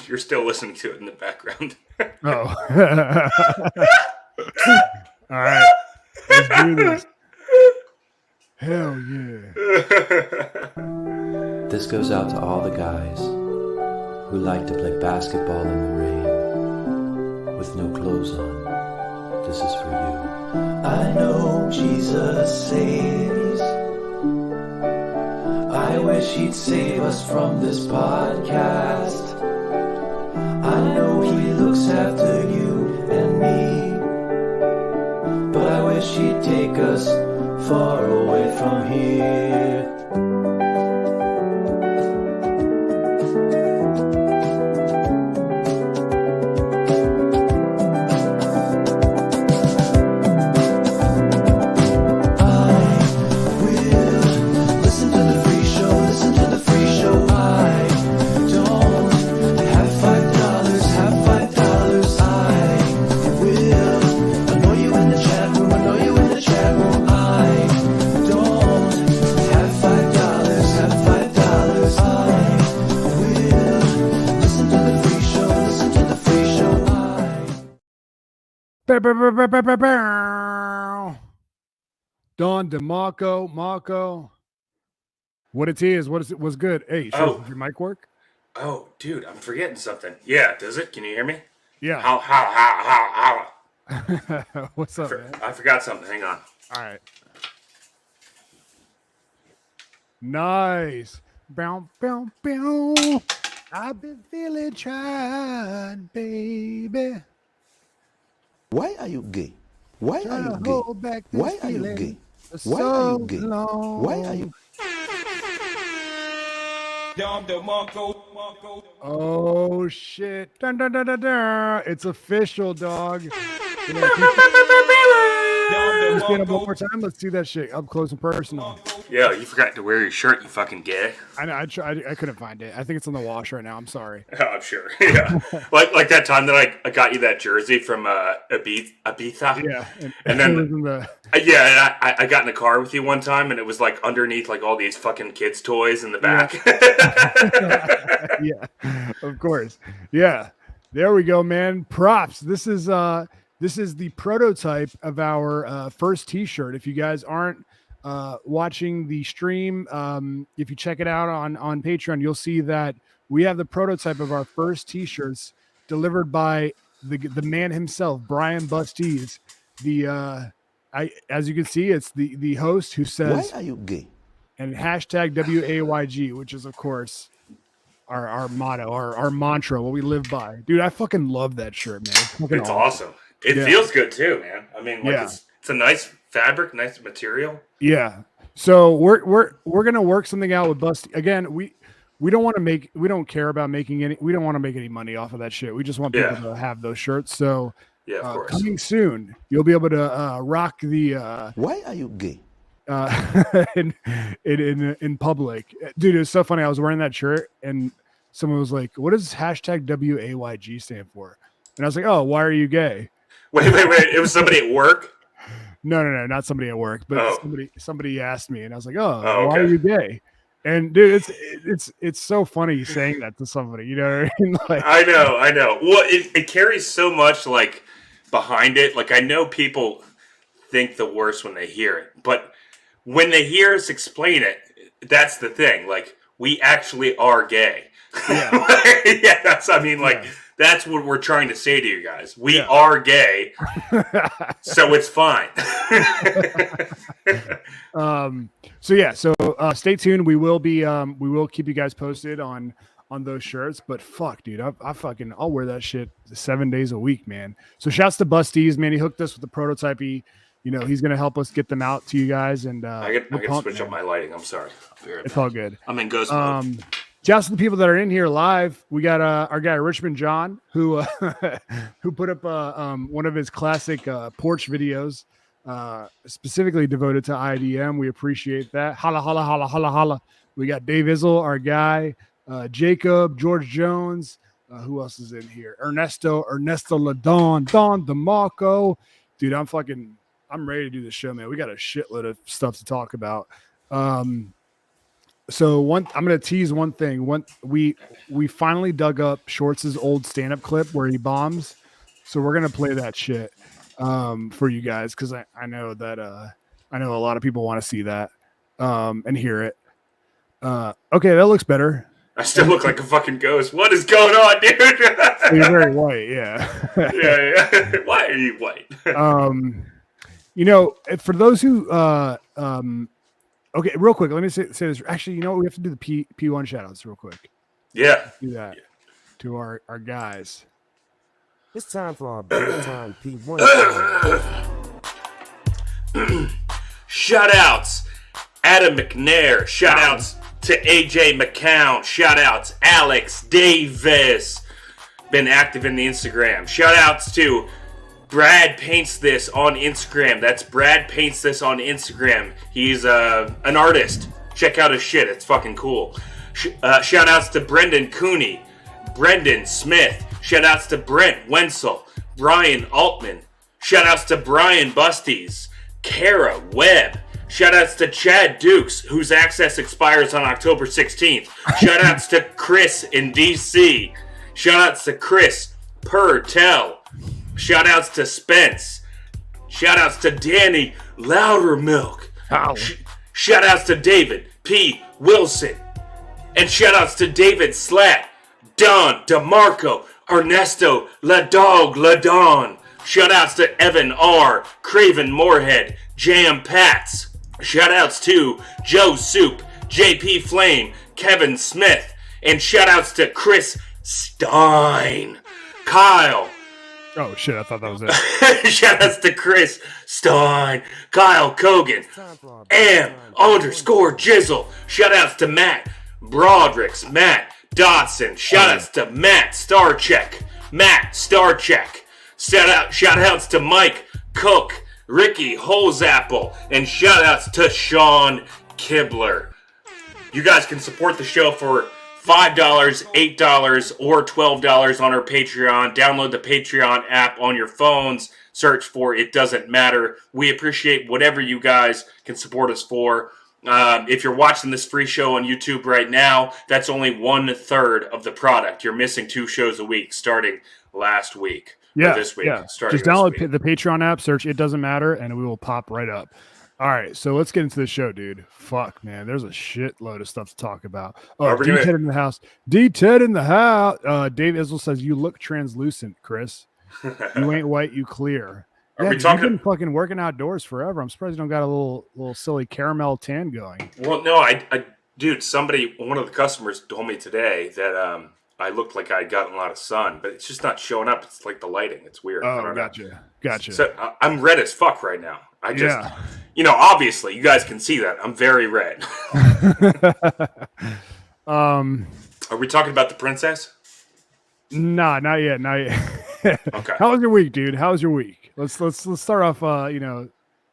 you're still listening to it in the background. Oh. All right. Let's do this. Hell yeah. This goes out to all the guys who like to play basketball in the rain with no clothes on. This is for you. I know Jesus saves. I wish he'd save us from this podcast. I know he looks after you and me, but I wish he'd take us far away from here. Don DeMarco, Marco. What it is? What's good? Hey, does your mic work? Oh, dude, I'm forgetting something. Yeah, does it? Can you hear me? Yeah. How? What's up, man? I forgot something. Hang on. All right. Nice. Bow, bow, bow. I've been feeling tried, baby. Why are you gay? Why are you gay? Hold back this Why are you feeling gay? for Why are so you gay? long. Why are you? Oh shit! Dun, dun, dun, dun, dun. It's official, dog. Let's get it one more time. Let's see that shit up close and personal. Yeah, you forgot to wear your shirt, you fucking gay. I know. I tried. I couldn't find it. I think it's on the wash right now. I'm sorry. Oh, I'm sure. Yeah, like that time that I got you that jersey from Ibiza. Yeah, and then I got in the car with you one time, and it was like underneath like all these fucking kids' toys in the back. Yeah, of course. Yeah, there we go, man. Props. This is the prototype of our first T-shirt. If you guys aren't watching the stream, if you check it out on Patreon, you'll see that we have the prototype of our first T-shirts delivered by the man himself, Brian Bustees. As you can see, it's the host who says, "Why are you gay?" and hashtag WAYG, which is of course our motto, our mantra, what we live by. Dude, I fucking love that shirt, man. It's awesome. It feels good too, man. I mean, like it's a nice fabric, nice material. Yeah. So we're gonna work something out with Busty. Again, we don't care about making any. We don't want to make any money off of that shit. We just want people to have those shirts. So yeah, of course. Coming soon, you'll be able to rock the. Why are you gay? In public, dude. It was so funny. I was wearing that shirt, and someone was like, "What does hashtag WAYG stand for?" And I was like, "Oh, why are you gay?" Wait! It was somebody at work. No, not somebody at work, but somebody asked me, and I was like, "Oh, okay. Why are you gay?" And dude, it's so funny saying that to somebody. You know what I mean? Like, I know. Well, it carries so much like behind it. Like I know people think the worst when they hear it, but when they hear us explain it, that's the thing. Like we actually are gay. Yeah, that's what we're trying to say to you guys. We are gay, so it's fine. So stay tuned. We will keep you guys posted on those shirts. But fuck, dude, I'll wear that shit 7 days a week, man. So shouts to Bustees, man. He hooked us with the prototype. He's gonna help us get them out to you guys. And I gotta switch up my lighting. I'm sorry. It's all good. I'm in ghost mode. Shouts to the people that are in here live. We got our guy Richmond John, who put up one of his classic porch videos, specifically devoted to IDM. We appreciate that. Holla, holla, holla, holla, holla. We got Dave Izzle, our guy, Jacob, George Jones. Who else is in here? Ernesto Ladon, Don DeMarco. Dude, I'm ready to do this show, man. We got a shitload of stuff to talk about. I'm gonna tease one thing. We finally dug up Schwartz's old stand-up clip where he bombs. So we're gonna play that shit for you guys because I know that I know a lot of people want to see that and hear it. Okay, that looks better. I still look like a fucking ghost. What is going on, dude? You're very white, yeah. Yeah. Why are you white? For those who okay, real quick, let me say this. Actually, you know what? We have to do the P1 shoutouts real quick. Yeah. Do that to our guys. It's time for our big time P1. Shout outs, Adam McNair. Shout outs to AJ McCown. Shout outs, Alex Davis. Been active in the Instagram. Shout outs to Brad Paints This on Instagram. That's Brad Paints This on Instagram. He's an artist. Check out his shit. It's fucking cool. Shout outs to Brendan Cooney, Brendan Smith. Shout outs to Brent Wenzel, Brian Altman. Shout outs to Brian Busties, Kara Webb. Shout outs to Chad Dukes, whose access expires on October 16th. Shout outs to Chris in DC. Shout outs to Chris Purtell. Shout outs to Spence. Shout outs to Danny Loudermilk. Shout outs to David P. Wilson. And shout outs to David Slat, Don DeMarco, Ernesto La Dog Ladon. Shout outs to Evan R. Craven Moorhead, Jam Pats. Shout outs to Joe Soup, JP Flame, Kevin Smith. And shout outs to Chris Stein, Kyle. Oh shit, I thought that was it. Shout outs to Chris Stein, Kyle Kogan, M_Jizzle. Shout outs to Matt Broderick's, Matt Dodson. Shout outs to Matt Starcheck. Shout outs to Mike Cook, Ricky Holzapple, and shout outs to Sean Kibler. You guys can support the show for $5, $8, or $12 on our Patreon. Download the Patreon app on your phones. Search for It Doesn't Matter. We appreciate whatever you guys can support us for. If you're watching this free show on YouTube right now, that's only 1/3 of the product. You're missing 2 shows a week starting last week. Yeah, this week. Yeah. Starting Just download the Patreon app, search It Doesn't Matter, and we will pop right up. All right, so let's get into the show, dude. Fuck, man. There's a shitload of stuff to talk about. Oh, D-Ted in the house. D-Ted in the house. Dave Isle says, you look translucent, Chris. You ain't white, you clear. Yeah, you've been fucking working outdoors forever. I'm surprised you don't got a little silly caramel tan going. Well, no, dude, one of the customers told me today that I looked like I had gotten a lot of sun, but it's just not showing up. It's like the lighting. It's weird. Oh, gotcha. So I'm red as fuck right now. Obviously, you guys can see that. I'm very red. Are we talking about the princess? Nah, not yet. Okay. How was your week, dude? How was your week? Let's start off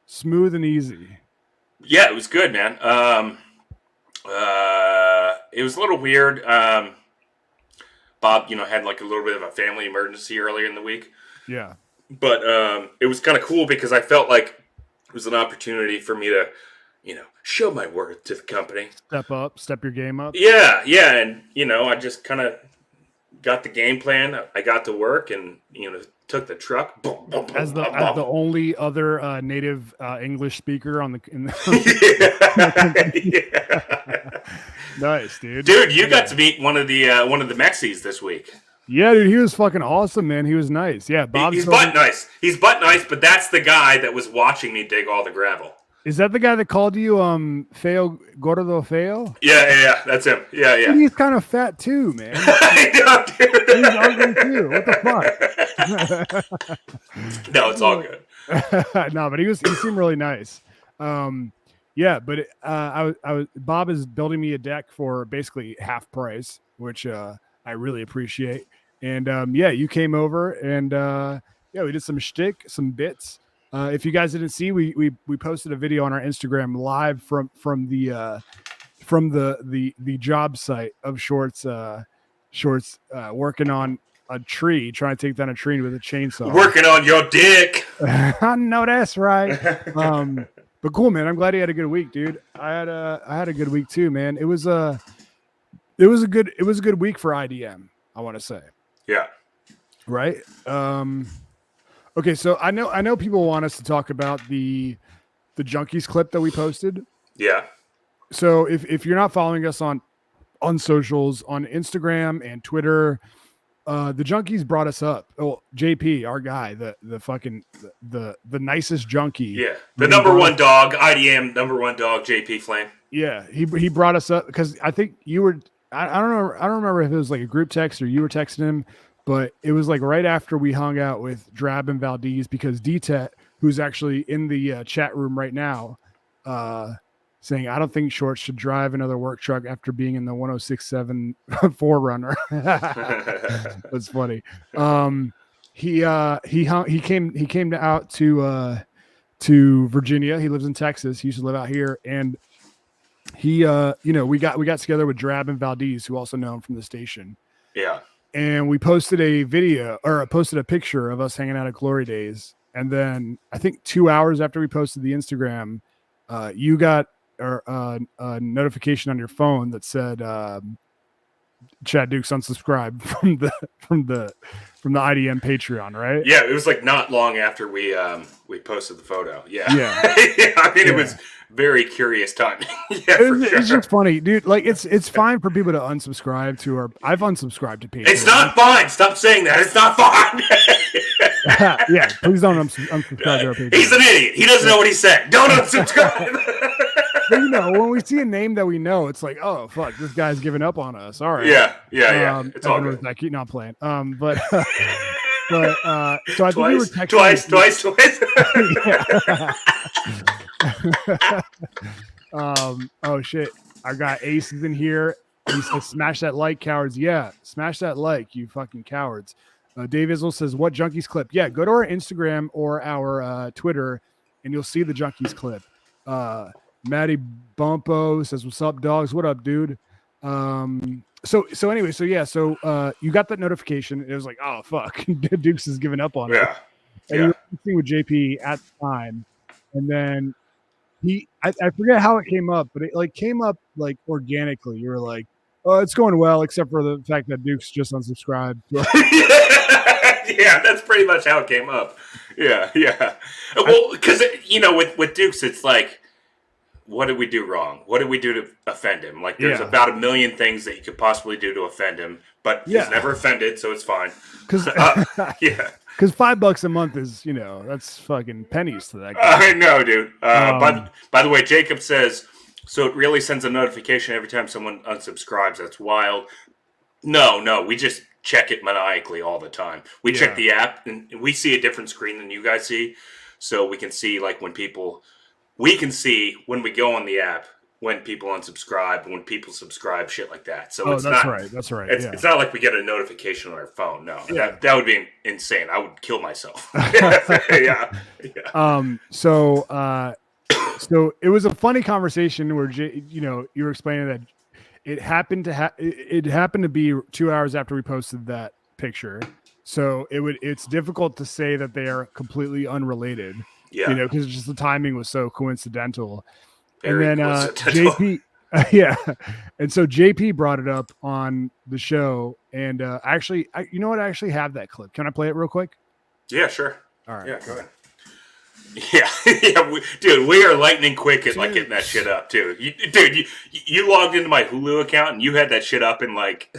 smooth and easy. Yeah, it was good, man. It was a little weird. Bob, had like a little bit of a family emergency earlier in the week. Yeah. But it was kind of cool because I felt like it was an opportunity for me to, show my worth to the company. Step your game up. Yeah. And, I just kind of got the game plan. I got to work and, took the truck. As the only other native English speaker in the yeah. Nice, dude. Dude, you got to meet one of the Mexies this week. Yeah, dude, he was fucking awesome, man. He was nice. Yeah, He's butt nice. He's butt nice, but that's the guy that was watching me dig all the gravel. Is that the guy that called you feo gordo feo? Yeah, that's him. Yeah. Dude, he's kind of fat too, man. I know, dude. He's ugly too. What the fuck? No, it's all good. No, but he seemed really nice. Yeah, but I was Bob is building me a deck for basically half price, which I really appreciate. And you came over and we did some shtick, some bits. If you guys didn't see, we posted a video on our Instagram live from the job site of Schwartz working on a tree, trying to take down a tree with a chainsaw. Working on your dick. I know that's right. But cool, man. I'm glad you had a good week, dude. I had a good week too, man. It was a good week for IDM, I want to say. Yeah. Right. Okay, so I know people want us to talk about the junkies clip that we posted. Yeah. So if you're not following us on socials, on Instagram and Twitter, the junkies brought us up. Oh, JP, our guy, the fucking the nicest junkie. Yeah. The number one dog, IDM number one dog, JP Flame. Yeah, he brought us up because I think you were. I don't remember if it was like a group text or you were texting him, but it was like right after we hung out with Drab and Valdez because DTET, who's actually in the chat room right now, saying, I don't think Schwartz should drive another work truck after being in the 1067 Forerunner. That's funny. He came out to Virginia. He lives in Texas. He used to live out here. And he, we got together with Drab and Valdez, who also know him from the station. Yeah. And we posted a picture of us hanging out at Glory Days. And then I think 2 hours after we posted the Instagram, you got a notification on your phone that said Chad Dukes unsubscribed from the IDM Patreon, right? Yeah, it was like not long after we posted the photo. Yeah. Yeah. I mean, it was very curious timing. Yeah, it's just funny, dude. Like it's fine for people to unsubscribe to our. I've unsubscribed to Patreon. It's not fine. Stop saying that. It's not fine. Yeah, please don't unsubscribe to our Patreon. He's an idiot. He doesn't know what he said. Don't unsubscribe. But when we see a name that we know, it's like, oh fuck, this guy's giving up on us. All right. Yeah. It's all good. I keep not playing. But so I think we were texting twice. Oh shit! I got Ace is in here. He says, "Smash that like, cowards!" Yeah, smash that like, you fucking cowards. Dave Isle says, "What junkies clip?" Yeah, go to our Instagram or our Twitter, and you'll see the junkies clip. Matty Bumpo says, "What's up, dogs? What up, dude?" So you got that notification. It was like, oh fuck, Dukes is giving up on it. And you were talking with JP at the time, and then I forget how it came up, but it like came up like organically. You were like, "Oh, it's going well," except for the fact that Dukes just unsubscribed. Yeah, that's pretty much how it came up. Yeah. Well, because with Dukes, it's like, what did we do wrong? What did we do to offend him? Like, there's about a million things that you could possibly do to offend him, but he's never offended, so it's fine. Because because $5 a month is, that's fucking pennies to that guy. I know, dude. By the way, Jacob says, so it really sends a notification every time someone unsubscribes. That's wild. No, we just check it maniacally all the time. We check the app, and we see a different screen than you guys see, so we can see like we can see when we go on the app when people unsubscribe, when people subscribe, shit like that. So that's right. It's not like we get a notification on our phone. No, that would be insane. I would kill myself. Yeah. So it was a funny conversation where you were explaining that it happened to be 2 hours after we posted that picture. So it's difficult to say that they are completely unrelated. Yeah, because just the timing was so coincidental. Very and then coincidental. JP, and so JP brought it up on the show. And actually, I actually have that clip. Can I play it real quick? Yeah, sure. All right. Yeah, go ahead. Yeah, dude, we are lightning quick at like getting that shit up too. You logged into my Hulu account and you had that shit up in like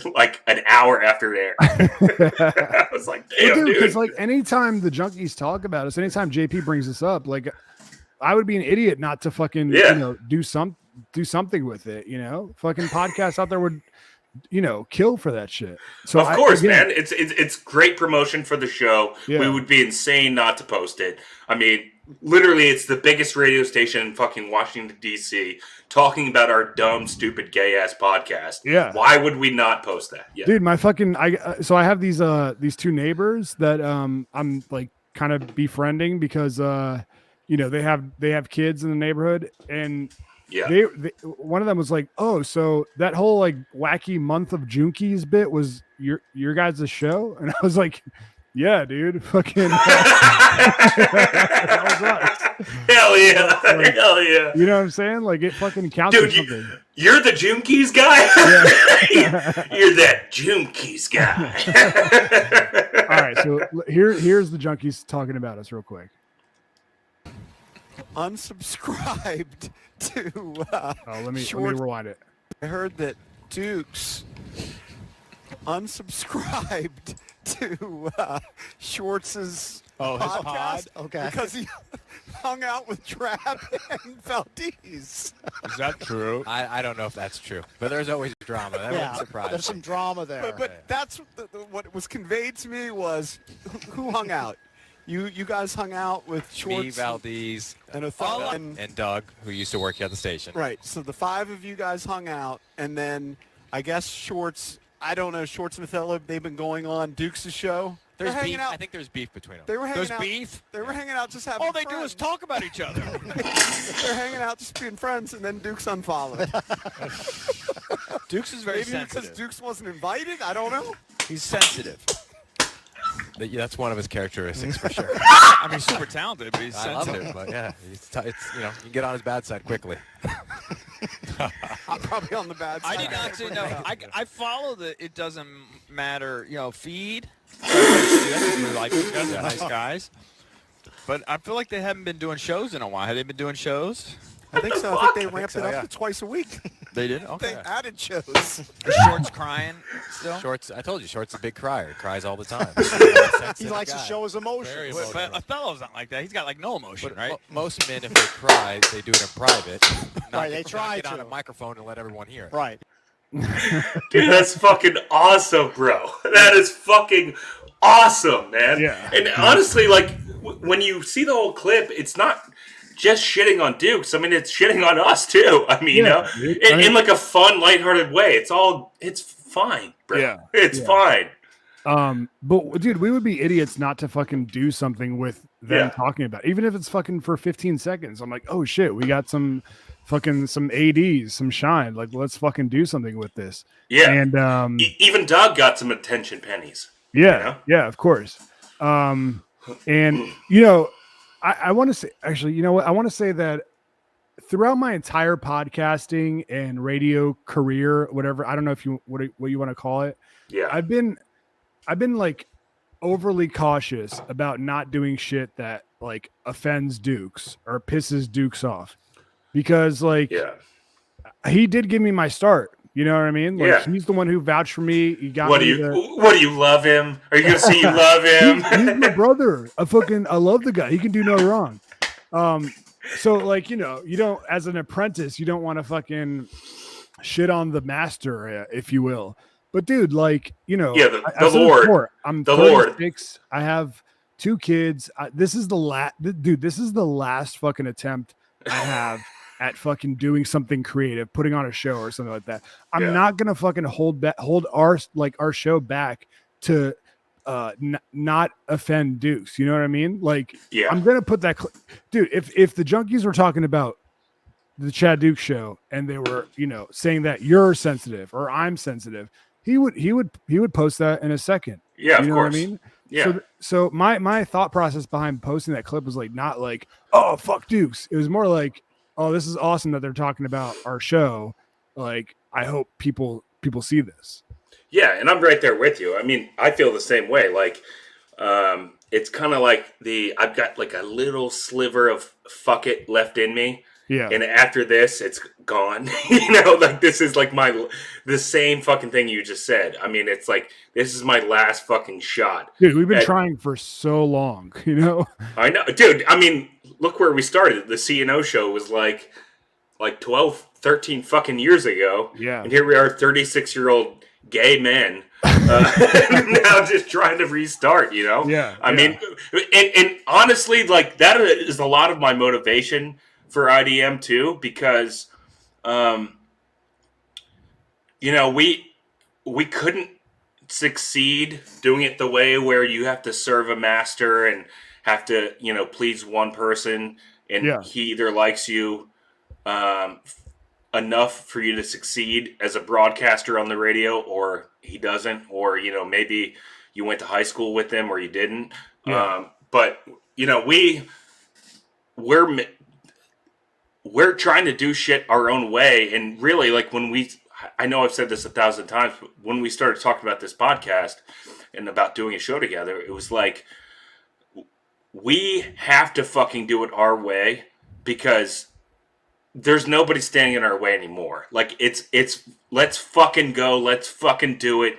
an hour after there. I was like, damn, dude. Because like anytime the junkies talk about us, anytime JP brings this up, like I would be an idiot not to fucking do something with it. Fucking podcasts out there would kill for that shit. So of course, man, it's great promotion for the show. Yeah. We would be insane not to post it. I mean, literally, it's the biggest radio station in fucking Washington D.C. talking about our dumb, stupid, gay ass podcast. Yeah, why would we not post that? Yeah. Dude, my fucking so I have these two neighbors that I'm like kind of befriending because they have kids in the neighborhood and. Yeah. They one of them was like, "Oh, so that whole like wacky month of junkies bit was your guys' show?" And I was like, Yeah, dude. Fucking. Hell yeah. Like, Hell yeah. You know what I'm saying? Like it fucking counts for Dude, something. you're the junkies guy? Yeah. You're that junkies guy. All right, so here's the junkies talking about us real quick. Unsubscribed to Let me Schwartz. rewind it. I heard that Dukes unsubscribed to Schwartz's podcast Okay. because he hung out with Trav and Valdez. Is that true? I don't know if that's true, but there's always drama. That wouldn't surprise There's some drama there. But that's what was conveyed to me was who hung out. You guys hung out with Schwartz, me, Valdez, and Othello, and Doug, who used to work here at the station. right. So the five of you guys hung out, and then I guess Schwartz. I don't know. Schwartz and Othello. They've been going on Dukes' show. There's They're hanging beef. out. I think there's beef between them. They were hanging There's out. beef? They were hanging out, just having. All they do friends. is talk about each other. They're hanging out, just being friends, and then Dukes unfollowed. Dukes is very Maybe sensitive. because Dukes wasn't invited. I don't know. He's sensitive. That's one of his characteristics for sure. I mean, super talented, but he's I love sensitive. him, but yeah, it's you can get on his bad side quickly. I'm probably on the bad side. I did not say no. I follow the it doesn't matter, feed. That's like you guys are nice guys. But I feel like they haven't been doing shows in a while. Have they been doing shows? I think so. I think they ramped it up to twice a week. They did? They Okay. added shows. Is Schwartz crying still? Shorts, I told you, Shorts is a big crier. He cries all the time. He likes to show his emotion. Very But emotional. Othello's not like that. He's got like no emotion, But right? most men, if they cry, they do it in private. Right, they try get on to. a microphone and let everyone hear it. Right. Dude, that's fucking awesome, bro. That is fucking awesome, man. Yeah. And honestly, like, when you see the whole clip, it's not just shitting on Dukes. I mean, it's shitting on us, too. I mean, dude. in like a fun, lighthearted way. It's fine, bro. Yeah. It's fine. But dude, we would be idiots not to fucking do something with them talking about it. Even if it's fucking for 15 seconds. I'm like, oh shit, we got some ADs, some shine. Like, let's fucking do something with this. Yeah. And Even Doug got some attention pennies. yeah, of course. And I want to say, actually, you know what? I want to say that throughout my entire podcasting and radio career, whatever, I don't know if you what you want to call it. Yeah. I've been like overly cautious about not doing shit that like offends Dukes or pisses Dukes off, because like he did give me my start. You know what I mean? Like he's the one who vouched for me. He got What do you love him? Are you gonna say you love him? He's my brother. I love the guy. He can do no wrong. So like, you don't, as an apprentice, you don't want to fucking shit on the master, if you will. But dude, like, the I've said it Lord. before, I'm The 36. I have 2 kids. This is the last fucking attempt I have at fucking doing something creative, putting on a show or something like that. I'm not gonna fucking hold our show back to not offend Dukes. You know what I mean? Like, I'm gonna put that, dude. If the junkies were talking about the Chad Dukes show and they were, saying that you're sensitive or I'm sensitive, he would post that in a second. Yeah, you know of course. what I mean? Yeah. So my thought process behind posting that clip was like, not like, oh fuck Dukes. It was more like, oh, this is awesome that they're talking about our show. Like, I hope people see this. Yeah, and I'm right there with you. I mean, I feel the same way. Like, it's kind of like I've got like a little sliver of fuck it left in me. Yeah. And after this, it's gone. Like this is like the same fucking thing you just said. I mean, it's like, this is my last fucking shot. Dude, we've been trying for so long, I know. Dude, I mean, look where we started. The C&O show was like 12, 13 fucking years ago. Yeah. And here we are, 36-year-old gay men, now just trying to restart, Yeah. I mean, and honestly, like, that is a lot of my motivation for IDM too, because, we couldn't succeed doing it the way where you have to serve a master and have to, please one person, and he either likes you enough for you to succeed as a broadcaster on the radio, or he doesn't, or maybe you went to high school with them or you didn't. Yeah. But you know, we're trying to do shit our own way, and really, like I know I've said this 1,000 times, but when we started talking about this podcast and about doing a show together, it was like we have to fucking do it our way because there's nobody standing in our way anymore. Like it's let's fucking go, let's fucking do it.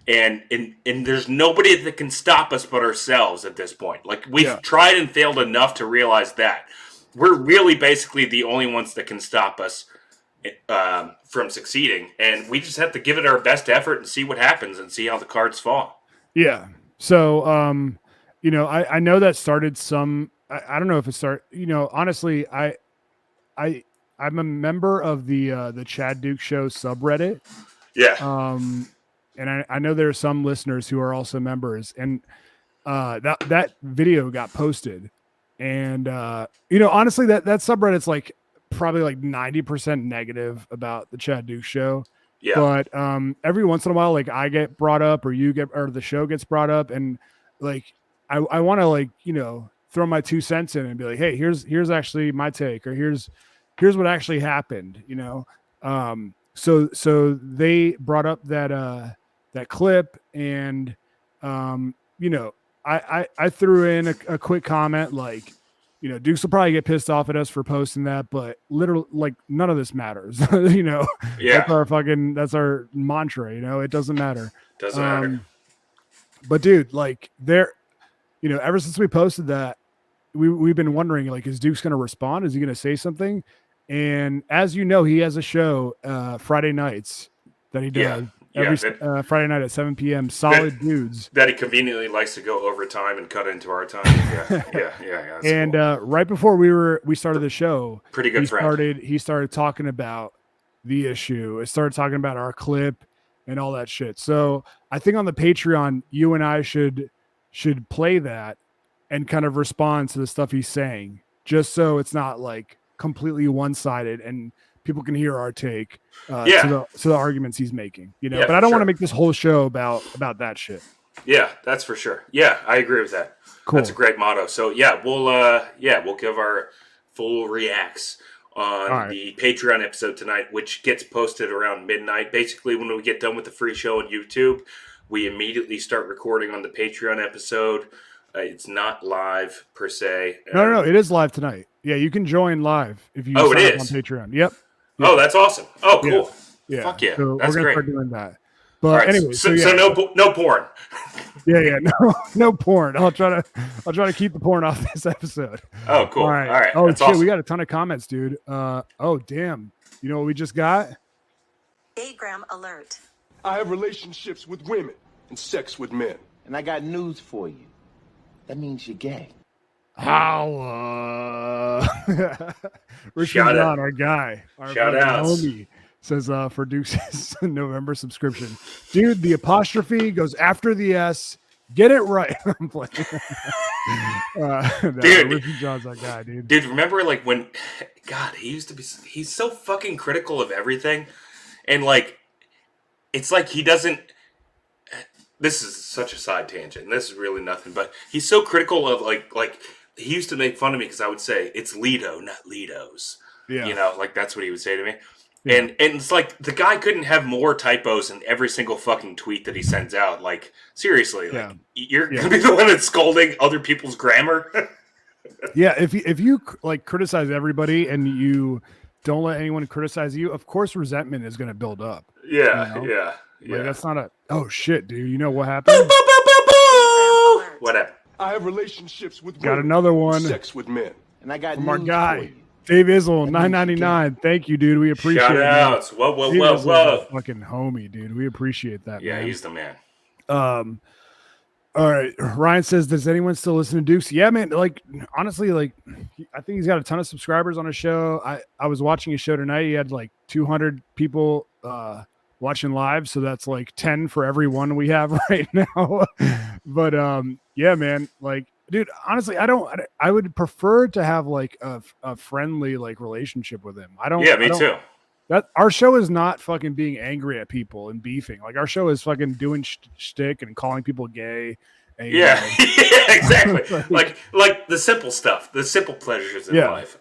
And there's nobody that can stop us but ourselves at this point. Like we've tried and failed enough to realize that we're really basically the only ones that can stop us from succeeding, and we just have to give it our best effort and see what happens and see how the cards fall. Yeah. So, you know, I know that started some. I don't know if it started. You know, honestly, I'm a member of the Chad Duke Show subreddit. Yeah. And I know there are some listeners who are also members, and that video got posted, and you know, honestly, that subreddit's like probably like 90% negative about the Chad Duke Show. Yeah. But every once in a while, like I get brought up, or the show gets brought up, and like I want to, like, you know, throw my 2 cents in and be like, hey, here's actually my take, or here's what actually happened, you know. So they brought up that clip, and you know, I threw in a quick comment like, you know, Dukes will probably get pissed off at us for posting that, but literally, like, none of this matters. You know, Yeah. that's our mantra, you know, it doesn't matter. Doesn't matter. But dude, like, you know, ever since we posted that, we've been wondering, like, is Dukes going to respond? Is he going to say something? And as you know, he has a show Friday nights that he does every Friday night at 7 p.m. Solid Dudes. That he conveniently likes to go overtime and cut into our time. Yeah. And cool. Right before we started the show, pretty good friend. He started talking about the issue. It started talking about our clip and all that shit. So I think on the Patreon, you and I should play that and kind of respond to the stuff he's saying, just so it's not like completely one-sided and people can hear our take to the arguments he's making, you know. But I don't want to make this whole show about that shit. Yeah, that's for sure. Yeah, I agree with that. Cool. That's a great motto. So we'll give our full reacts on the Patreon episode tonight, which gets posted around midnight. Basically, when we get done with the free show on YouTube, we immediately start recording on the Patreon episode. It's not live per se. No, it is live tonight. Yeah, you can join live if you sign up on Patreon. Yep. Oh, that's awesome. Oh, cool. Yeah. Fuck yeah. So that's we're great. Start doing that. But anyway, so no porn. No porn. I'll try to keep the porn off this episode. Oh, cool. All right. Oh that's shit, awesome. We got a ton of comments, dude. Oh damn. You know what we just got? Gaygram alert. I have relationships with women and sex with men. And I got news for you. That means you're gay. How? Richard John, our guy, our homie, says for Duke's November subscription, dude, the apostrophe goes after the S. Get it right. I'm playing. Dude, Richard John's that guy, dude. Dude, remember like when, God, he's so fucking critical of everything, and like, it's like he doesn't. This is such a side tangent. This is really nothing, but he's so critical of like he used to make fun of me because I would say it's Lido, not Lidos. Yeah, you know, like that's what he would say to me. Yeah. And it's like the guy couldn't have more typos in every single fucking tweet that he sends out. Like seriously, like you're gonna be the one that's scolding other people's grammar. Yeah, if you like criticize everybody and you don't let anyone criticize you, of course resentment is gonna build up. Yeah, you know? yeah. Like, that's not a shit, dude. You know what happened? Whatever. I have relationships with women. Got another one. Sex with men. And I got from our guy, Dave Izzle, $9.99. Thank you, dude. We appreciate it. Shoutouts. Whoa. Fucking homie, dude. We appreciate that. Yeah, man. He's the man. All right. Ryan says, does anyone still listen to Dukes? Yeah, man. Like, honestly, like, I think he's got a ton of subscribers on his show. I was watching his show tonight. He had like 200 people watching live, so that's like 10 for every one we have right now. But yeah, man, like, dude, honestly, I would prefer to have like a friendly like relationship with him. Yeah, me too. That our show is not fucking being angry at people and beefing. Like our show is fucking doing shtick and calling people gay. And, yeah, yeah, exactly. like the simple stuff, the simple pleasures in life.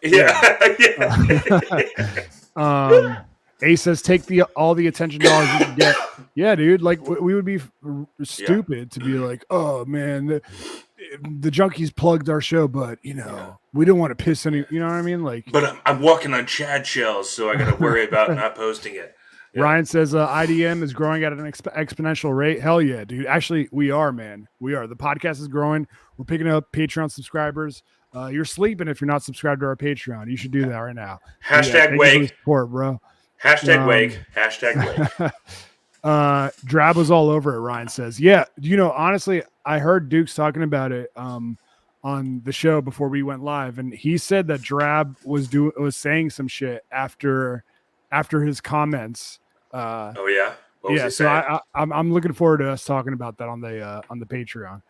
Ace says, take all the attention dollars you can get. Yeah, dude. Like we would be stupid to be like, oh man, the junkies plugged our show, but we don't want to piss any. You know what I mean? Like, but I'm walking on Chad shells, so I got to worry about not posting it. Yeah. Ryan says IDM is growing at an exponential rate. Hell yeah, dude. Actually, we are, man. We are. The podcast is growing. We're picking up Patreon subscribers. You're sleeping if you're not subscribed to our Patreon. You should do that right now. Hashtag wake. Support, bro. Hashtag wake. Hashtag wake. Drab was all over it, Ryan says. Yeah, honestly, I heard Dukes talking about it on the show before we went live, and he said that Drab was saying some shit after his comments. Oh yeah. What was he so saying? I'm looking forward to us talking about that on the Patreon.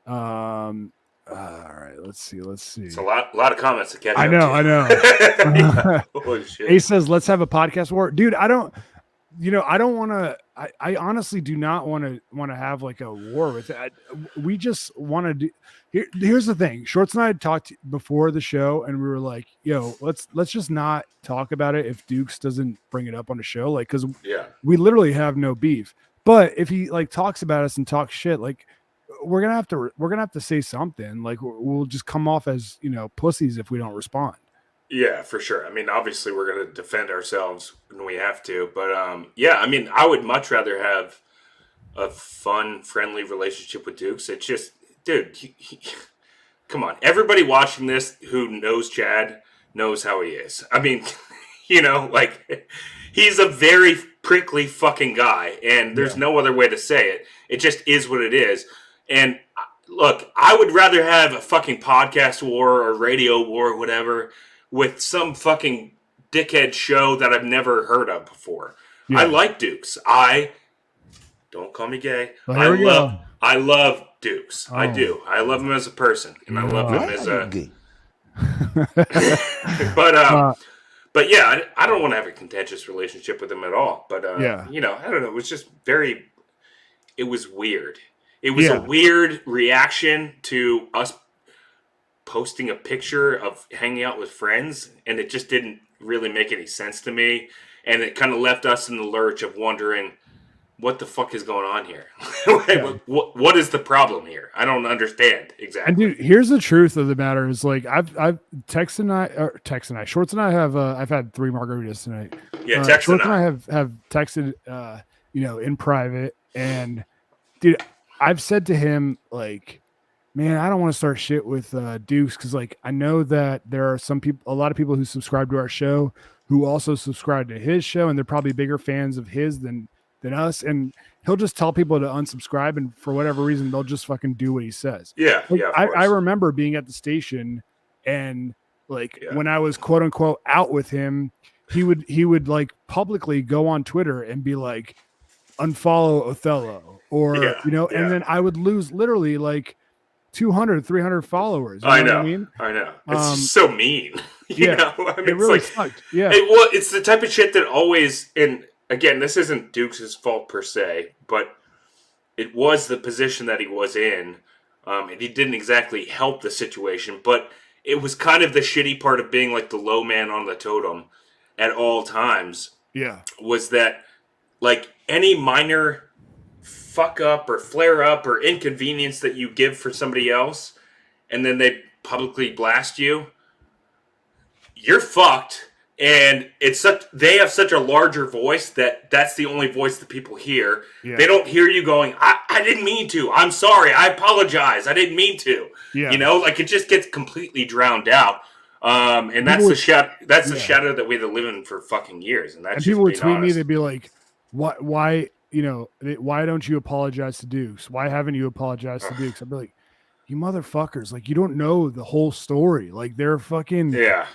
All right, let's see. It's a lot of comments to catch. I know. Holy shit. Ace says, "Let's have a podcast war, dude." I don't want to. I honestly do not want to have like a war with it. We just want to do. Here's the thing. Schwartz and I had talked before the show, and we were like, "Yo, let's just not talk about it if Dukes doesn't bring it up on the show, like, because we literally have no beef. But if he like talks about us and talks shit, like, we're gonna have to say something. Like, we'll just come off as pussies if we don't respond." Yeah, for sure. I mean, obviously, we're going to defend ourselves when we have to. But, yeah, I mean, I would much rather have a fun, friendly relationship with Dukes. It's just, dude, come on. Everybody watching this who knows Chad knows how he is. I mean, like, he's a very prickly fucking guy. And there's no other way to say it. It just is what it is. And, look, I would rather have a fucking podcast war or radio war or whatever with some fucking dickhead show that I've never heard of before. Yeah. I like Dukes. Don't call me gay. Well, I love Dukes. I do. I love him as a person, and I love him as a gay. But yeah, I don't want to have a contentious relationship with him at all. But I don't know. It was just it was weird. It was a weird reaction to us posting a picture of hanging out with friends, and it just didn't really make any sense to me, and it kind of left us in the lurch of wondering what the fuck is going on here. What is the problem here? I don't understand exactly. And dude, here's the truth of the matter is, like, I've Schwartz and I have I've had 3 margaritas tonight. Yeah, Schwartz and I have texted in private, and dude, I've said to him, like, man, I don't want to start shit with Dukes, because, like, I know that there are a lot of people who subscribe to our show who also subscribe to his show, and they're probably bigger fans of his than us. And he'll just tell people to unsubscribe, and for whatever reason, they'll just fucking do what he says. Yeah, like, yeah. I remember being at the station, and when I was quote unquote out with him, he would like publicly go on Twitter and be like, unfollow Othello, or and then I would lose literally like 200, 300 followers. I know. What I mean? I know. It's just so mean. You know? I mean, it really sucked. Yeah. It's the type of shit that always, and again, this isn't Dukes' fault per se, but it was the position that he was in, and he didn't exactly help the situation, but it was kind of the shitty part of being like the low man on the totem at all times. Yeah. Was that, like, any minor fuck up or flare up or inconvenience that you give for somebody else, and then they publicly blast you, you're fucked. And they have such a larger voice that's the only voice that people hear. Yeah. They don't hear you going, I didn't mean to. I'm sorry. I apologize. I didn't mean to. Yeah. Like, it just gets completely drowned out. And that's the shadow that we've been living for fucking years. And people would tweet me, they'd be like, why don't you apologize to Dukes? Why haven't you apologized to Dukes? I'd be like, you motherfuckers, like, you don't know the whole story. Like, they're fucking, yeah,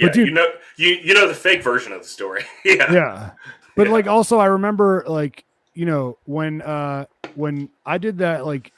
but dude, you know the fake version of the story. Yeah. But like, also I remember, like, when I did that like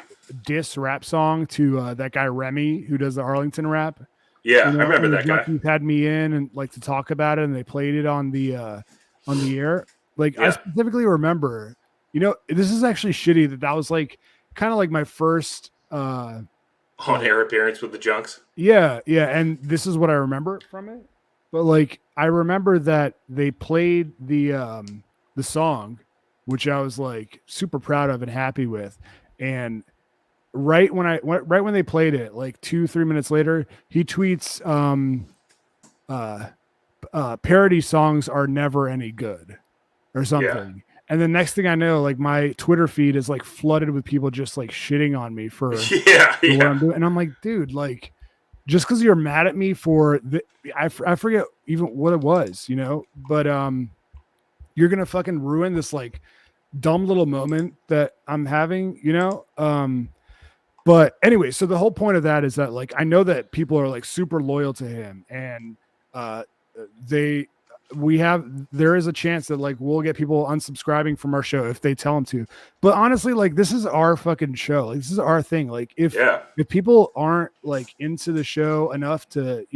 diss rap song to that guy Remy who does the Arlington rap, Yeah, You know, I remember and the that guy. Junkies had me in and like to talk about it, and they played it on the air. Like I Yeah. specifically remember, this is actually shitty that was like kind of like my first On-air appearance with the Junks. yeah, and this is what I remember from it. But like I remember that they played the song, which I was like super proud of and happy with, and right when they played it, like 2-3 minutes later, he tweets parody songs are never any good or something. Yeah. And the next thing I know, like my Twitter feed is like flooded with people just like shitting on me for Yeah. what I'm doing. And I'm like, dude, like just because you're mad at me for I forget even what it was, but you're gonna fucking ruin this like dumb little moment that I'm having, But anyway, so the whole point of that is that like I know that people are like super loyal to him, and there is a chance that like we'll get people unsubscribing from our show if they tell them to. But honestly, like this is our fucking show. Like this is our thing. Like if people aren't like into the show enough to,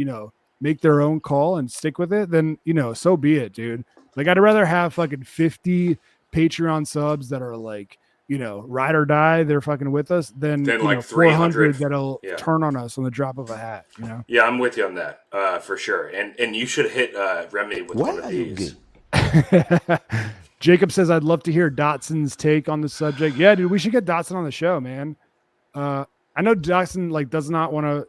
make their own call and stick with it, then, so be it, dude. Like I'd rather have fucking 50 Patreon subs that are like, ride or die, they're fucking with us, than like 400 that'll turn on us on the drop of a hat, Yeah, I'm with you on that, for sure. And you should hit Remedy with one of these. Jacob says, I'd love to hear Dotson's take on the subject. Yeah, dude, we should get Dotson on the show, man. I know Dotson like does not want to,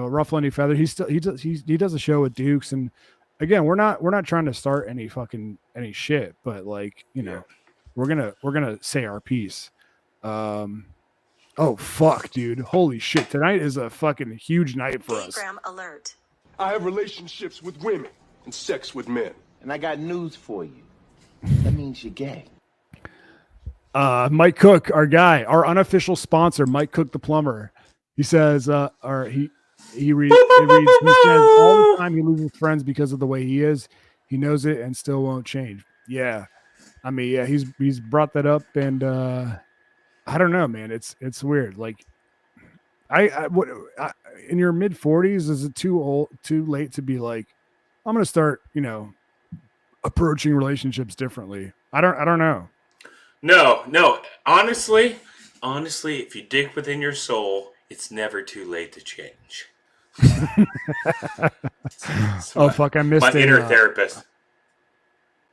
ruffle any feathers. He does a show with Dukes, and again, we're not trying to start any shit, but like, we're gonna say our piece. Oh fuck, dude! Holy shit! Tonight is a fucking huge night for us. Gaygram alert. I have relationships with women and sex with men. And I got news for you. That means you're gay. Mike Cook, our guy, our unofficial sponsor, Mike Cook the plumber. He says, he reads, he says all the time he loses friends because of the way he is. He knows it and still won't change. Yeah. I mean, yeah, he's brought that up, and I don't know, man. It's weird. Like, in your mid 40s, is it too late to be like, I'm gonna start, approaching relationships differently? I don't know. No. Honestly, if you dig within your soul, it's never too late to change. Fuck! I missed my inner therapist.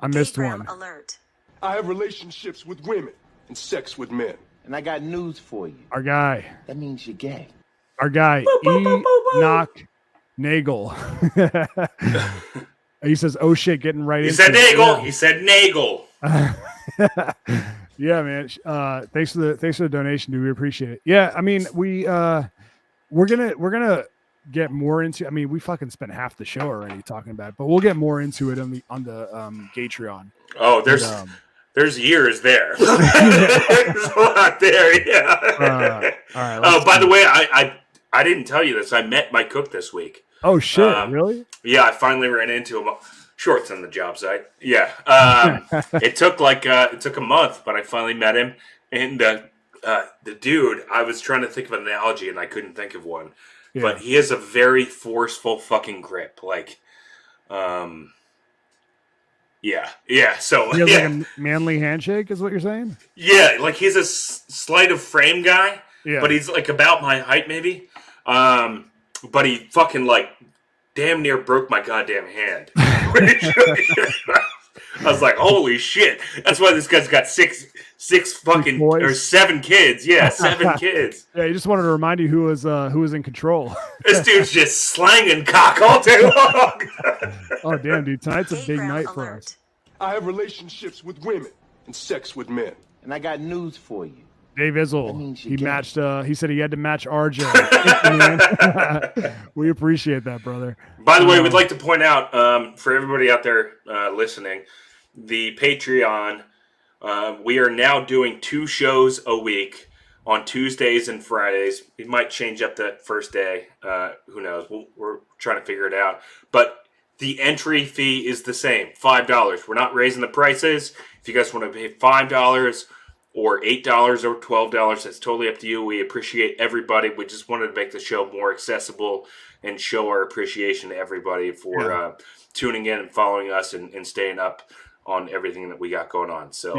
I missed Gaygram one. alert. I have relationships with women and sex with men. And I got news for you. Our guy. That means you're gay. Our guy, Enoch Nagel. He says, "Oh shit, getting right into it." He said Nagel. Yeah, man. Thanks for the donation, dude. We appreciate it. Yeah, I mean, we're gonna get more into. I mean, we fucking spent half the show already talking about it, but we'll get more into it on the Gatreon. Oh, there's years there. There's a lot there. Yeah. All right. Oh, by the way, I didn't tell you this. I met Mike Cook this week. Oh shit! Really? Yeah, I finally ran into him. Schwartz on the job site. Yeah. It took a month, but I finally met him. And the dude, I was trying to think of an analogy and I couldn't think of one. Yeah. But he has a very forceful fucking grip. Like, yeah. So he has like a manly handshake, is what you're saying? Yeah, like he's a sleight of frame guy. Yeah. But he's like about my height, maybe. But he fucking like damn near broke my goddamn hand. I was like, holy shit. That's why this guy's got six fucking or 7 kids. Yeah, 7 kids. Yeah, he just wanted to remind you who was in control. This dude's just slanging cock all day long. Oh damn, dude. Tonight's a big night for us. I have relationships with women and sex with men. And I got news for you. Dave Izzle, he matched. He said he had to match RJ. We appreciate that, brother. By the way, we'd like to point out for everybody out there listening, the Patreon. We are now doing 2 shows a week on Tuesdays and Fridays. We might change up that first day. Who knows? We're trying to figure it out. But the entry fee is the same, $5. We're not raising the prices. If you guys want to pay $5. or $8 or $12. That's totally up to you. We appreciate everybody. We just wanted to make the show more accessible and show our appreciation to everybody for tuning in and following us and staying up on everything that we got going on. So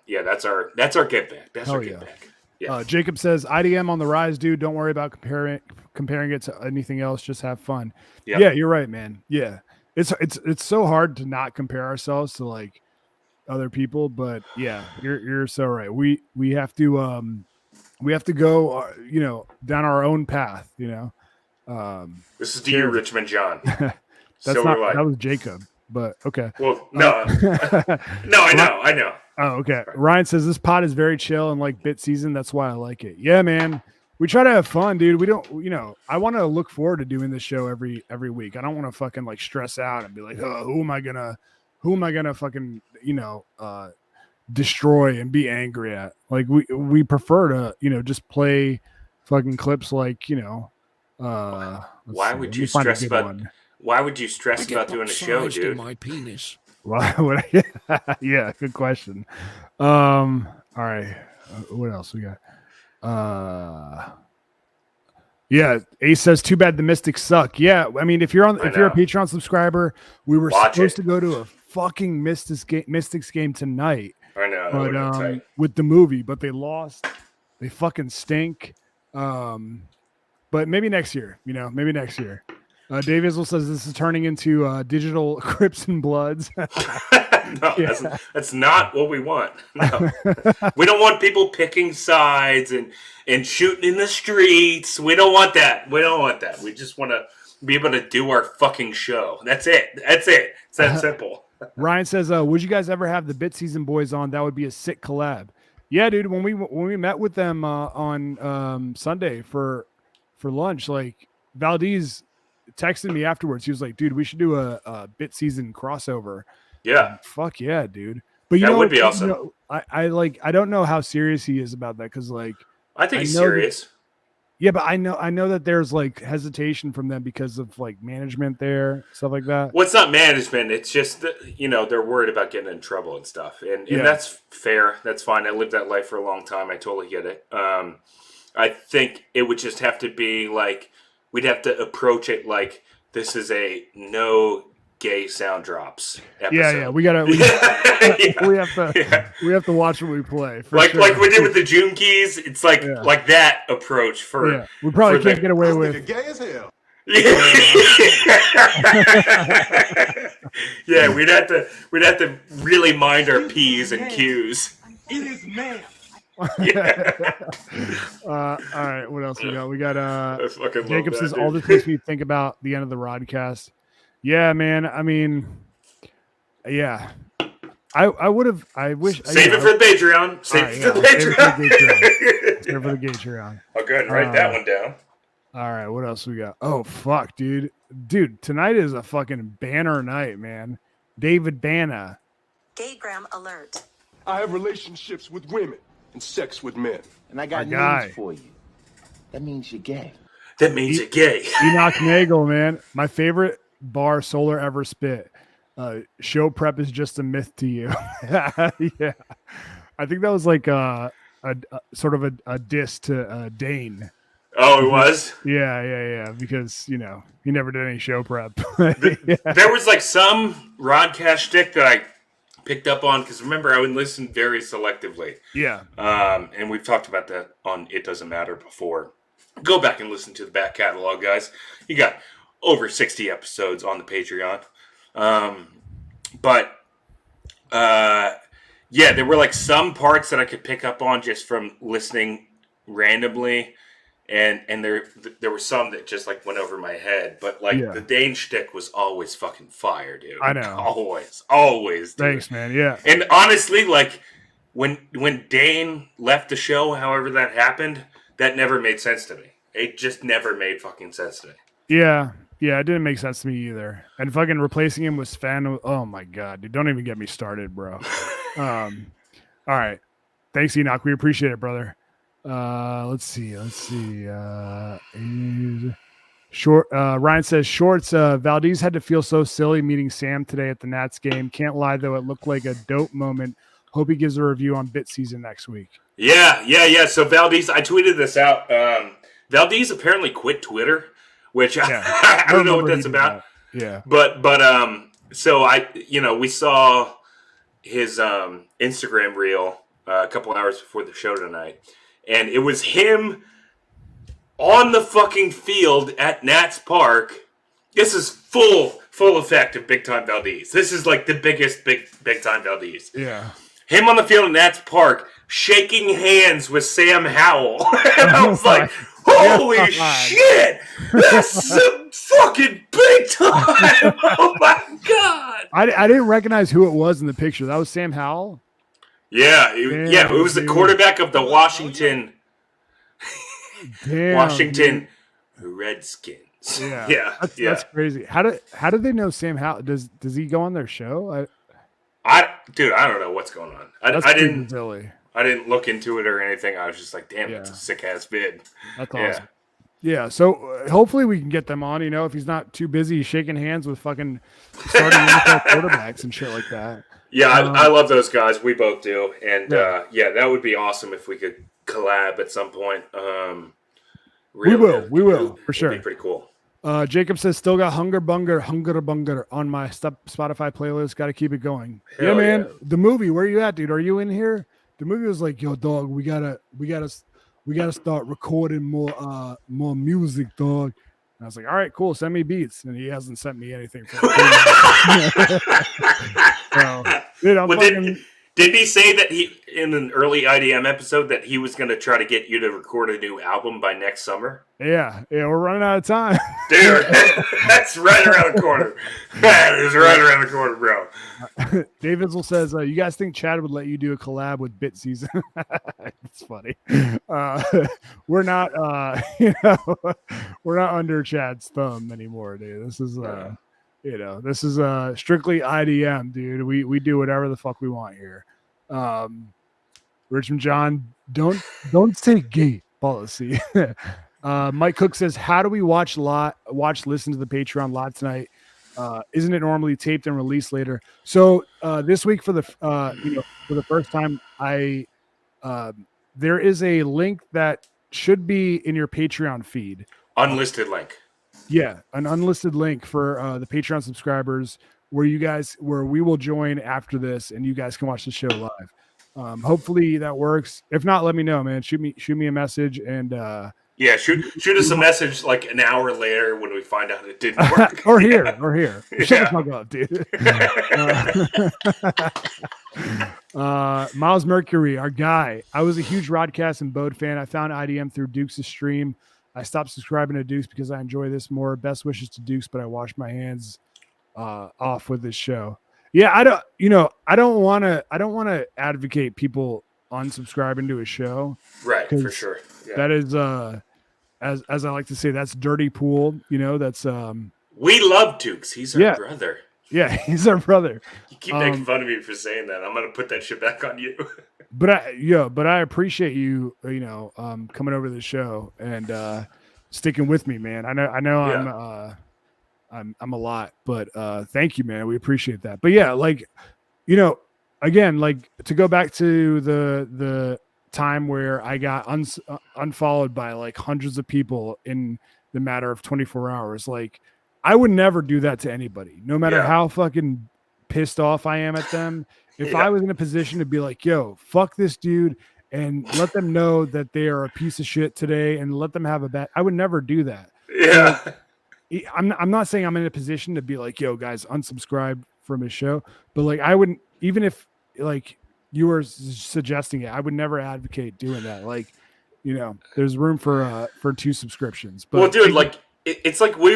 that's our give back. That's our give back. Yes. Jacob says IDM on the rise, dude. Don't worry about comparing it to anything else. Just have fun. Yep. Yeah, you're right, man. Yeah, it's so hard to not compare ourselves to like other people, but yeah, you're so right. We have to go down our own path. This is to you, Richmond John. That was Jacob. But okay. Well, no, no, I know. Oh, okay. Ryan says this pod is very chill and like bit season. That's why I like it. Yeah, man. We try to have fun, dude. We don't, I want to look forward to doing this show every week. I don't want to fucking like stress out and be like, oh, who am I gonna fucking, destroy and be angry at? Like we prefer to, just play fucking clips like, why would you stress about doing a show, dude? My penis. Why would I? Yeah, good question. All right. What else we got? Yeah, Ace says, too bad the Mystics suck. Yeah, I mean, if you're a Patreon subscriber, we were supposed to go to a fucking Mystics game tonight. I know, but with the movie, but they lost. They fucking stink. But maybe next year, maybe next year. Dave Isle says this is turning into digital Crips and Bloods. No, that's not what we want. No. We don't want people picking sides and shooting in the streets. We don't want that. We just want to be able to do our fucking show. That's it. It's that simple. Ryan says, would you guys ever have the Bit Season Boys on? That would be a sick collab. Yeah, dude. When we met with them on Sunday for lunch, like Valdez texted me afterwards. He was like, dude, we should do a Bit Season crossover. Yeah. Fuck yeah, dude. But that would be awesome. I don't know how serious he is about that because like I think he's serious. But I know that there's like hesitation from them because of like management there, stuff like that. Well, it's not management. It's just they're worried about getting in trouble and stuff, and that's fair. That's fine. I lived that life for a long time. I totally get it. I think it would just have to be like we'd have to approach it like this is a no gay sound drops episode. Yeah, we have to watch what we play. Like we did with the junkies. It's like that approach for we probably can't get away with gay as hell. Yeah, we'd have to really mind our P's and Q's. It is man. All right, what else we got? We got Jacob says all this makes me think about the end of the Rodcast. Yeah, man. I mean, yeah. I would have. I wish. Save it for the Patreon. Save it for the Patreon. I'll go ahead and write that one down. All right, what else we got? Oh fuck, dude. Tonight is a fucking banner night, man. David Banner. Gaygram alert. I have relationships with women and sex with men. And I got news for you. That means you're gay. That means you're gay. Enoch Nagel, man. My favorite bar Solar ever spit. Show prep is just a myth to you. Yeah. I think that was like a sort of a diss to Dane. Oh, it was? Yeah. Because, he never did any show prep. There was like some Rodcast shtick that I picked up on because remember I would listen very selectively. Yeah. And we've talked about that on It Doesn't Matter before. Go back and listen to the back catalog, guys. You got over 60 episodes on the Patreon. There were like some parts that I could pick up on just from listening randomly. And there were some that just like went over my head, but like the Dane shtick was always fucking fire, dude. I know, always. Dude. Thanks, man. Yeah. And honestly, like when Dane left the show, however that happened, that never made sense to me. It just never made fucking sense to me. Yeah, it didn't make sense to me either. And fucking replacing him with Sven. Oh my god, dude! Don't even get me started, bro. All right, thanks, Enoch. We appreciate it, brother. Let's see. Ryan says Schwartz, Valdez had to feel so silly meeting Sam today at the Nats game. Can't lie though, it looked like a dope moment Hope he gives a review on Bit Season next week. Yeah. So Valdez, I tweeted this out. Valdez apparently quit Twitter, which I don't know what that's about. Yeah. But so we saw his Instagram reel a couple hours before the show tonight, and it was him on the fucking field at Nats Park. This is full effect of Big Time Valdez. This is like the biggest big time Valdez. Yeah. Him on the field at Nats Park, shaking hands with Sam Howell. And I was like, holy shit! That's some fucking big time! Oh my god! I didn't recognize who it was in the picture. That was Sam Howell? Yeah, it was the quarterback of the Washington Redskins. Yeah. That's crazy. How did they know Sam Howell? Does he go on their show? I don't know what's going on. I didn't silly. I didn't look into it or anything. I was just like, damn, it's a sick ass vid. That's awesome. Yeah, so hopefully we can get them on. If he's not too busy shaking hands with fucking starting NFL quarterbacks and shit like that. Yeah, I love those guys. We both do, and that would be awesome if we could collab at some point. We will for sure. It'd be pretty cool. Jacob says, still got Hunger Bunger on my Spotify playlist. Got to keep it going. Hell man. yeah. The movie, where you at, dude? Are you in here? The movie was like, yo, dog, we gotta start recording more music, dog. And I was like, all right, cool. Send me beats. And he hasn't sent me anything. For Did he say that he, in an early IDM episode, that he was going to try to get you to record a new album by next summer? Yeah, we're running out of time. Dude, that's right around the corner. That is right around the corner, bro. Dave Izzle says, you guys think Chad would let you do a collab with Bit Season? It's funny. We're not, we're not under Chad's thumb anymore, dude. This is, this is strictly IDM, dude. We do whatever the fuck we want here. Richmond John, don't say gay policy. Mike Cook says, how do we listen to the Patreon live tonight? Isn't it normally taped and released later? So this week for the first time, there is a link that should be in your Patreon feed. Unlisted link. Yeah, an unlisted link for the Patreon subscribers where we will join after this and you guys can watch the show live. Hopefully that works. If not, let me know, man. Shoot me a message and shoot us a message like an hour later when we find out it didn't work. or here. Shut the fuck up, dude. Miles Mercury, our guy. I was a huge Rodcast and Bode fan. I found IDM through Dukes' stream. I stopped subscribing to Dukes because I enjoy this more. Best wishes to Dukes, but I wash my hands off with this show. Yeah, I don't want to advocate people unsubscribing to a show. Right, for sure. Yeah. That is as I like to say, that's dirty pool. That's we love Dukes. He's our brother. Yeah, he's our brother. You keep making fun of me for saying that. I'm gonna put that shit back on you. But I appreciate you, coming over to the show and sticking with me, man. I know I'm a lot, but thank you, man. We appreciate that. But yeah, again, to go back to the time where I got unfollowed by like hundreds of people in the matter of 24 hours, I would never do that to anybody, no matter how fucking pissed off I am at them. If I was in a position to be like, yo, fuck this dude and let them know that they are a piece of shit today and let them have a bad, I would never do that. Yeah. So, I'm not saying I'm in a position to be like, yo, guys, unsubscribe from his show, but I wouldn't, even if you were suggesting it, I would never advocate doing that. There's room for 2 subscriptions. But well, dude, it's like we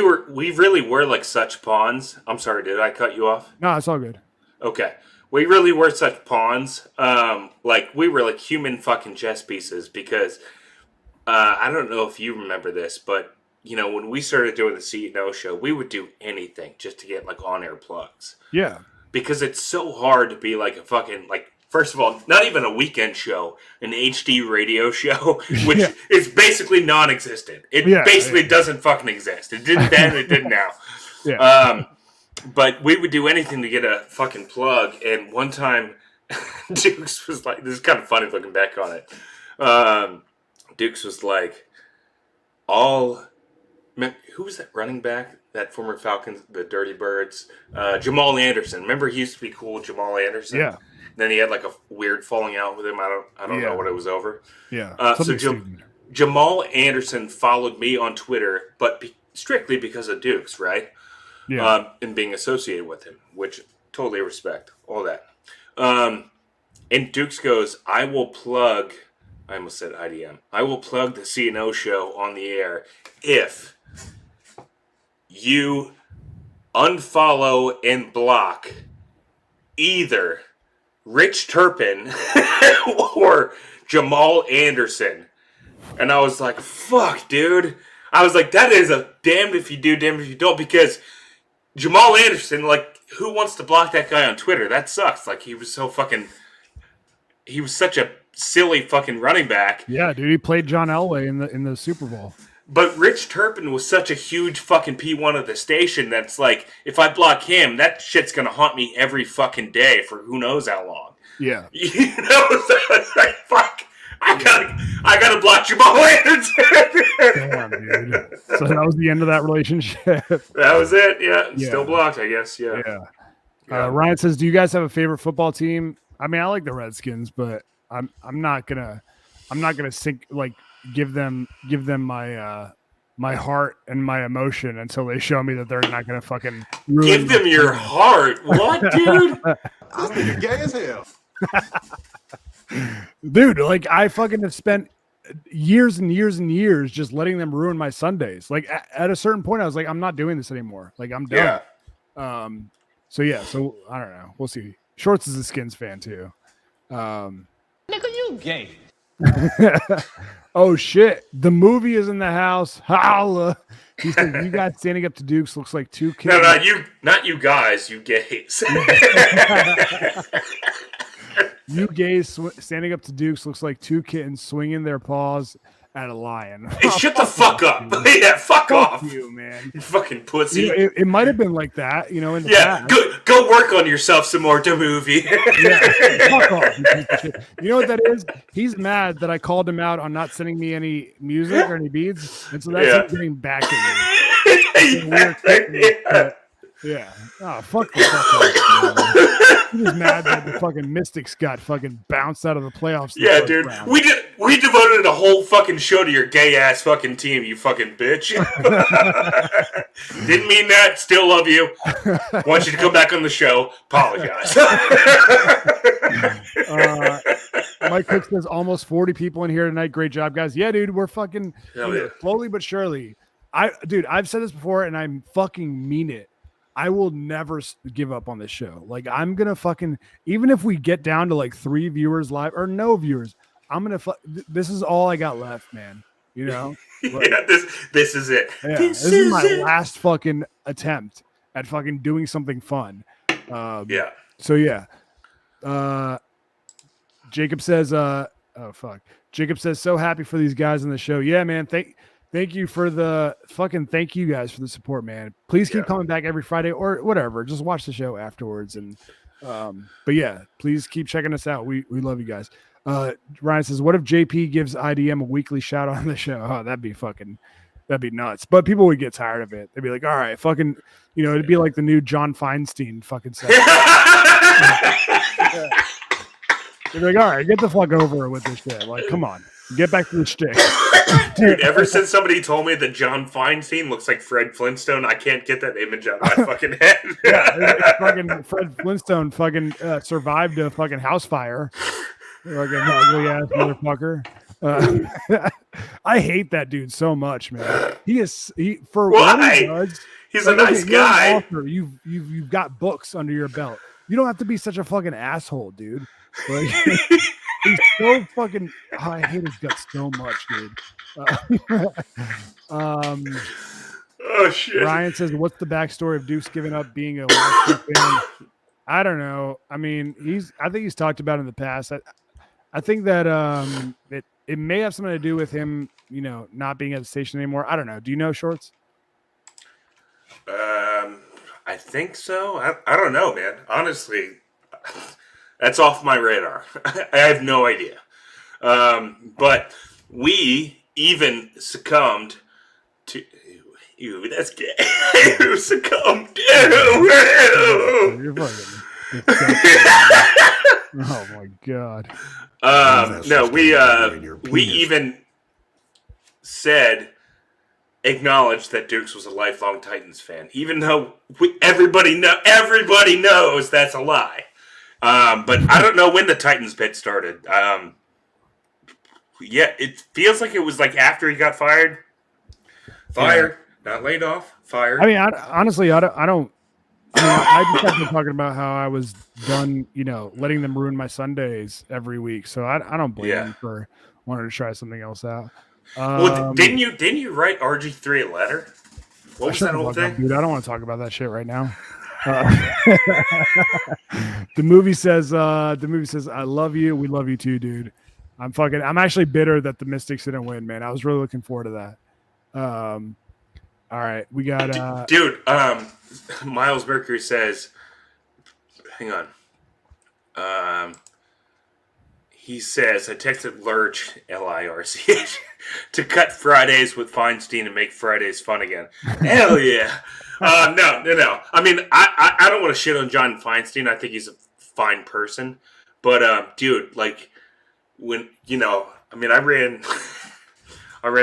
really were like such pawns. I'm sorry, did I cut you off? No, it's all good. Okay. We really were such pawns. We were like human fucking chess pieces because I don't know if you remember this, but when we started doing the See No show, we would do anything just to get on-air plugs. Yeah. Because it's so hard to be like a fucking first of all, not even a weekend show, an HD radio show, which is basically non-existent. It basically doesn't fucking exist. It didn't then, it didn't now. Yeah. But we would do anything to get a fucking plug. And one time, Dukes was like, this is kind of funny looking back on it. Dukes was like, who was that running back? That former Falcons, the Dirty Birds, Jamal Anderson. Remember, he used to be cool, Jamal Anderson. Yeah. Then he had like a weird falling out with him. I don't know what it was over. Yeah. So Jamal Anderson followed me on Twitter, but strictly because of Dukes, right? Yeah. And being associated with him, which totally respect all that. And Dukes goes, I almost said IDM. I will plug the C&O show on the air if you unfollow and block either Rich Turpin or Jamal Anderson. And I was like, fuck, dude. I was like, that is a damned if you do, damned if you don't, because Jamal Anderson, like, who wants to block that guy on Twitter? That sucks. Like, he was such a silly fucking running back. Yeah, dude, he played John Elway in the Super Bowl. But Rich Turpin was such a huge fucking P1 of the station that's like, if I block him, that shit's gonna haunt me every fucking day for who knows how long. Yeah. You know, so it's like, fuck, I gotta block Jamal Anderson. Damn, dude. So that was the end of that relationship. That was it, yeah. Still blocked, I guess, yeah. Ryan says, do you guys have a favorite football team? I mean, I like the Redskins, but I'm not gonna give them my heart and my emotion until they show me that they're not gonna fucking give them your heart. What, dude? I think you're gay as hell. Dude, like I fucking have spent years and years and years just letting them ruin my Sundays. Like at a certain point, I was like, I'm not doing this anymore. Like I'm done. Yeah. So I don't know. We'll see. Schwartz is a Skins fan too. Nigga, you gay. Oh shit! The movie is in the house. Holla! He said, "You guys standing up to Dukes looks like two kids." No, not you guys, you gays. You gays standing up to Dukes looks like two kittens swinging their paws at a lion. Hey, shut the fuck up! Yeah, fuck off, you man. You fucking pussy. You know, it might have been like that, in the past. Go work on yourself some more, to movie. Yeah, fuck off. You know what that is? He's mad that I called him out on not sending me any music or any beats, and so that's him getting back at me. Yeah. Oh, fuck the fuck off. He was mad that the fucking Mystics got fucking bounced out of the playoffs. Yeah, dude. Round. We devoted a whole fucking show to your gay ass fucking team, you fucking bitch. Didn't mean that. Still love you. Want you to come back on the show. Apologize. Mike Cook says almost 40 people in here tonight. Great job, guys. Yeah, dude. We're fucking slowly but surely. I've said this before and I fucking mean it. I will never give up on this show. Like I'm going to fucking, even if we get down to like 3 viewers live or no viewers, I'm going to, this is all I got left, man. You know? Like, yeah, this is it. Yeah, this is my last fucking attempt at fucking doing something fun. Yeah. So yeah. Jacob says, Jacob says, so happy for these guys on the show. Yeah, man. Thank you for thank you guys for the support, man. Please keep coming back every Friday or whatever. Just watch the show afterwards. And, but yeah, please keep checking us out. We love you guys. Ryan says, what if JP gives IDM a weekly shout out on the show? Oh, that'd be nuts. But people would get tired of it. They'd be like, all right, fucking, it'd be like the new John Feinstein fucking set. They'd be like, all right, get the fuck over with this shit. Like, come on, get back to the shtick. Dude, ever since somebody told me that John Feinstein looks like Fred Flintstone, I can't get that image out of my fucking head. Yeah, fucking Fred Flintstone fucking survived a fucking house fire. Fucking ugly ass motherfucker. I hate that dude so much, man. For what he does. He's a nice guy. An author. You've got books under your belt. You don't have to be such a fucking asshole, dude. Like, he's so fucking. Oh, I hate his guts so much, dude. Oh shit. Ryan says, "What's the backstory of Dukes giving up being a Washington fan?" I don't know. I mean, I think he's talked about it in the past. I think that it may have something to do with him, not being at the station anymore. I don't know. Do you know, Schwartz? I think so. I don't know, man. Honestly, That's off my radar. I have no idea. But we even succumbed to. Ew, that's gay. Ew, succumbed. Ew. You're fucking. Oh my god. No, we even acknowledged that Dukes was a lifelong Titans fan, even though everybody knows that's a lie. But I don't know when the Titans bit started. Yeah, it feels like it was like after he got fired. Fired, not laid off. Fired. I mean, honestly, I don't. I mean, I just have been talking about how I was done, letting them ruin my Sundays every week. So I don't blame them for wanting to try something else out. Well, didn't you write RG3 a letter? What was that whole thing? Dude, I don't want to talk about that shit right now. The movie says, I love you. We love you too, dude. I'm actually bitter that the Mystics didn't win, man. I was really looking forward to that. All right, we got dude. Miles Mercury says, hang on. He says, I texted Lurch, Lirch, to cut Fridays with Feinstein and make Fridays fun again. Hell yeah. No. I mean, I don't want to shit on John Feinstein. I think he's a fine person. But, dude, like, when, I mean, I ran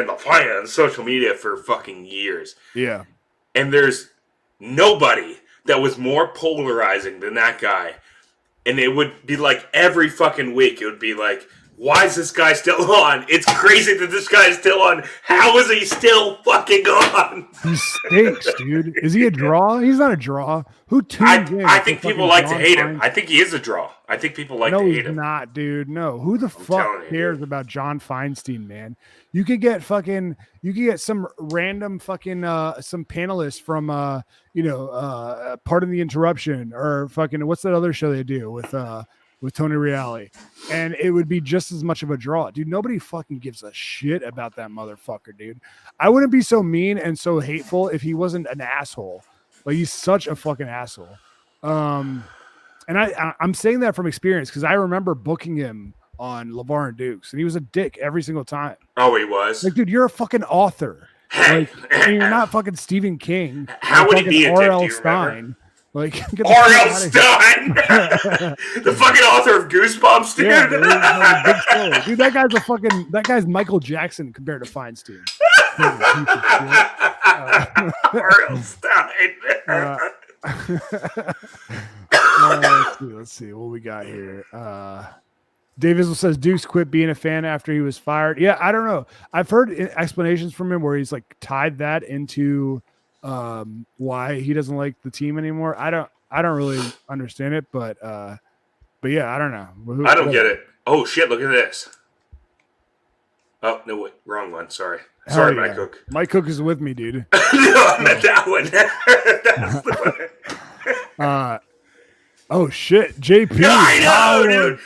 the fight on social media for fucking years. Yeah. And there's nobody that was more polarizing than that guy. And it would be like every fucking week, it would be like, why is this guy still on? It's crazy that this guy is still on. How is he still fucking on? He stinks, dude. Is he a draw? He's not a draw. Who tuned in? I think people like to hate him. I think he is a draw. I think people like to hate him. No, he's not, dude. No. Who the fuck cares about John Feinstein, man? You could get some random fucking some panelists from Pardon the Interruption, or fucking what's that other show they do with Tony Reale, and it would be just as much of a draw, dude. Nobody fucking gives a shit about that motherfucker, dude. I wouldn't be so mean and so hateful if he wasn't an asshole. Like, he's such a fucking asshole. And I'm saying that from experience, because I remember booking him on LeVar and Dukes, and he was a dick every single time. Oh, he was? Like, dude, you're a fucking author. Like, and you're not fucking Stephen King. How would he be a dick, R.L. do you Stein. remember? Like, R.L. Stein, the fucking author of Goosebumps, dude. Yeah, dude, that guy's Michael Jackson compared to Feinstein. R.L. Stein. Let's see what we got here. Dave Izzle says Dukes quit being a fan after he was fired. Yeah, I don't know. I've heard explanations from him where he's like tied that into why he doesn't like the team anymore. I don't really understand it, but yeah, I don't know. I don't get it. Oh shit! Look at this. Oh no, wait, wrong one. Sorry, yeah. Mike Cook. Mike Cook is with me, dude. No, I meant that one. That's the one. Oh shit, JP. I know, dude.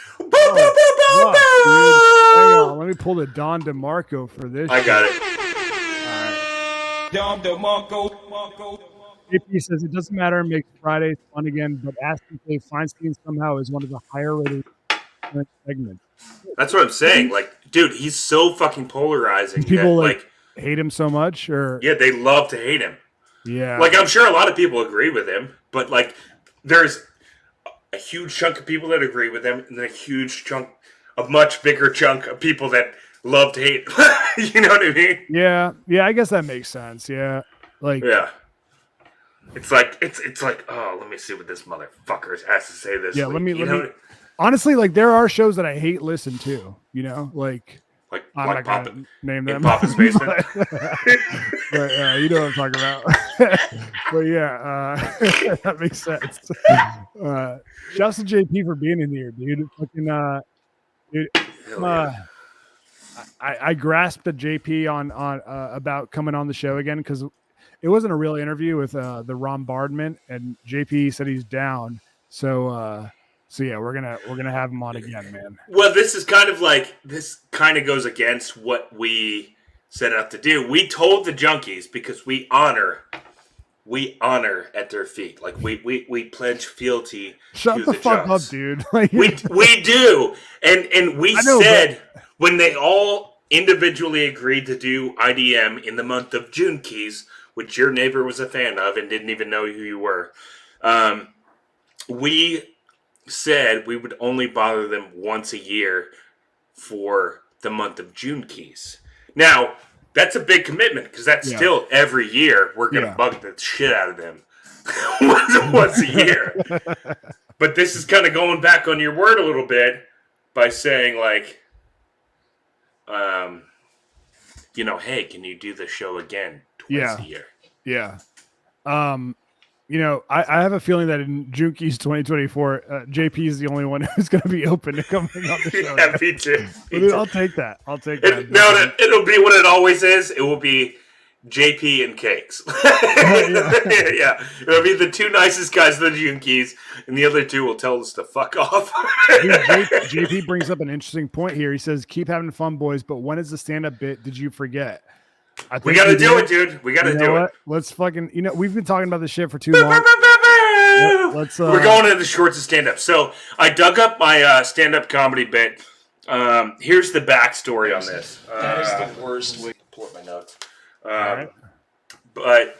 Hang on, let me pull the Don DeMarco for this. I got it. Don DeMarco. JP says it doesn't matter, makes Fridays fun again, but asking if Feinstein somehow is one of the higher rated segments. That's what I'm saying. Like, dude, he's so fucking polarizing. People like hate him so much, or yeah, they love to hate him. Yeah, like I'm sure a lot of people agree with him, but like there's a huge chunk of people that agree with him, and then a much bigger chunk of people that love to hate. You know what I mean? Yeah, I guess that makes sense. Yeah, like yeah. It's like oh, let me see what this motherfucker has to say this. Yeah, week. let me. Honestly, like there are shows that I hate listen to. Like I'm not gonna name them. Papa's Basement. But you know what I'm talking about. But yeah, that makes sense. Shouts to JP for being in here, dude. Fucking dude. I grasped at JP on about coming on the show again, because it wasn't a real interview with the bombardment, and JP said he's down. So yeah, we're gonna have him on again, man. Well, this kind of goes against what we set out to do. We told the junkies, because we honor we honor at their feet. Like we pledge fealty. Shut to the fuck junks. up, dude. Like, We do, and we I know, said when they all individually agreed to do IDM in the month of junkies, which your neighbor was a fan of and didn't even know who you were. We said we would only bother them once a year for the month of junkies. Now, that's a big commitment because that's still every year we're going to bug the shit out of them once a year. But this is kind of going back on your word a little bit by saying, like, hey, can you do the show again twice a year? Yeah. I have a feeling that in Junkies 2024, JP is the only one who's going to be open to coming on the show. Yeah, me too. I'll take that. It'll be what it always is. It will be JP and Cakes. Yeah. It'll be the two nicest guys of the Junkies, and the other two will tell us to fuck off. Dude, JP brings up an interesting point here. He says, keep having fun, boys, but when is the stand-up bit? Did you forget? We got to do it, dude. We got to do it. Let's fucking, we've been talking about this shit for too long. We're going into Schwartz and stand-up. So I dug up my stand-up comedy bit. Here's the backstory on this. That is the worst way. Pull up my notes. Right. But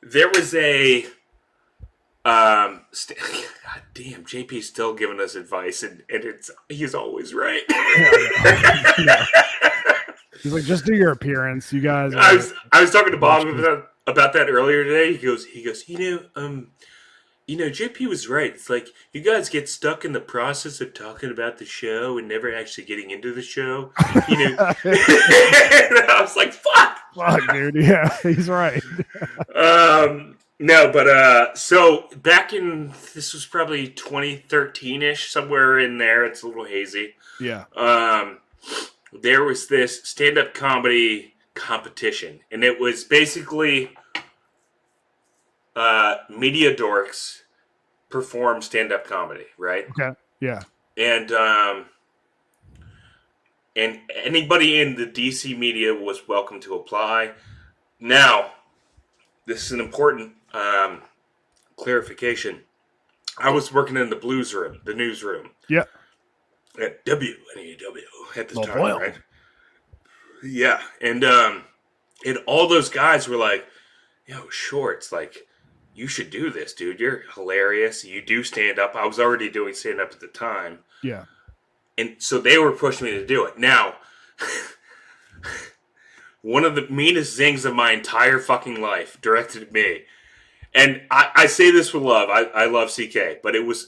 there was a God damn, JP's still giving us advice, and he's always right. He's like, just do your appearance, you guys. I was talking to Bob about that earlier today. He goes, JP was right. It's like you guys get stuck in the process of talking about the show and never actually getting into the show. And I was like, fuck, dude. Yeah, he's right. No, but so back in, this was probably 2013-ish, somewhere in there. It's a little hazy. Yeah. There was this stand-up comedy competition, and it was basically media dorks perform stand-up comedy, right? Okay. Yeah. And anybody in the DC media was welcome to apply. Now, this is an important clarification. I was working in the newsroom. Yeah. At WNEW at the time, boil. right? Yeah, and all those guys were like, "Yo, Schwartz, like, you should do this, dude. You're hilarious. You do stand up." I was already doing stand up at the time. Yeah, and so they were pushing me to do it. Now, one of the meanest zings of my entire fucking life directed at me. And I say this with love. I love CK, but I was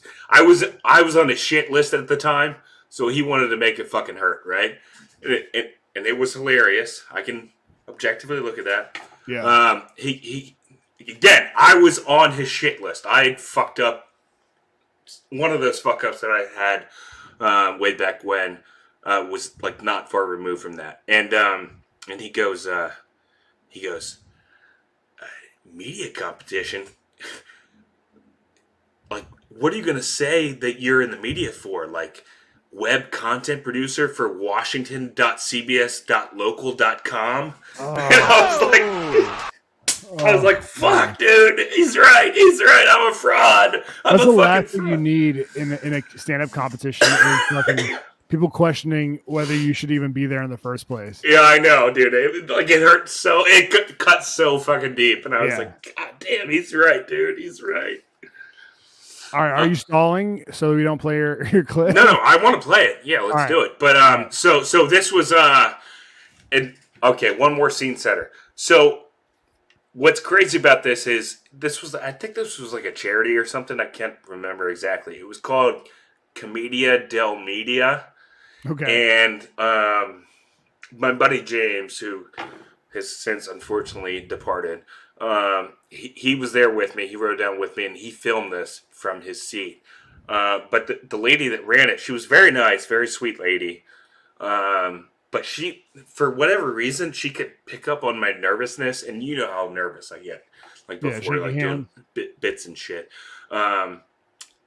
on a shit list at the time, so he wanted to make it fucking hurt, right? And it was hilarious. I can objectively look at that. Yeah. He again, I was on his shit list. I had fucked up one of those fuck ups that I had way back when was like not far removed from that. And he goes. Media competition? Like, what are you going to say that you're in the media for? Like, web content producer for washington.cbs.local.com? And I was like, fuck, dude, he's right, I'm a fraud. That's the last thing you need in a stand-up competition is fucking people questioning whether you should even be there in the first place. Yeah, I know, dude. It hurt so, it cut so fucking deep. And I was like, God damn, he's right, dude. He's right. All right, are you stalling so we don't play your clip? No, I want to play it. Yeah, let's do it. But so this was one more scene setter. So what's crazy about this is I think this was like a charity or something. I can't remember exactly. It was called Commedia del Media. Okay. And my buddy James, who has since unfortunately departed, he was there with me. He wrote it down with me, and he filmed this from his seat. But the lady that ran it, she was very nice, very sweet lady. But she, for whatever reason, she could pick up on my nervousness, and you know how nervous I get, like before, like doing bits and shit.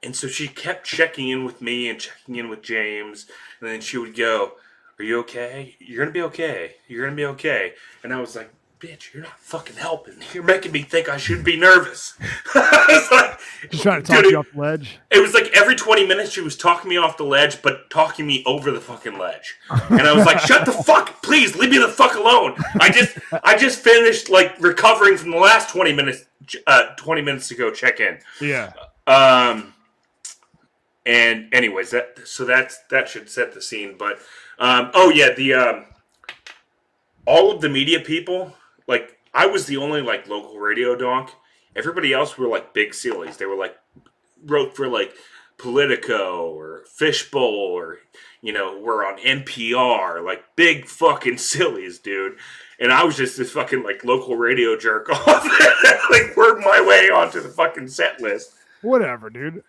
And so she kept checking in with me and checking in with James. And then she would go, "Are you okay? You're going to be okay. You're going to be okay." And I was like, bitch, you're not fucking helping. You're making me think I should be nervous. I was like, She's trying to talk you off the ledge. It was like every 20 minutes she was talking me off the ledge, but talking me over the fucking ledge. And I was like, shut the fuck, please, leave me the fuck alone. I just finished like recovering from the last 20 minutes to go check in. Yeah. And anyways, that should set the scene. But all of the media people, like I was the only like local radio donk. Everybody else were like big sillies. They were like wrote for like Politico or Fishbowl or were on NPR, like big fucking sillies, dude. And I was just this fucking like local radio jerk off, like worked my way onto the fucking set list. Whatever, dude.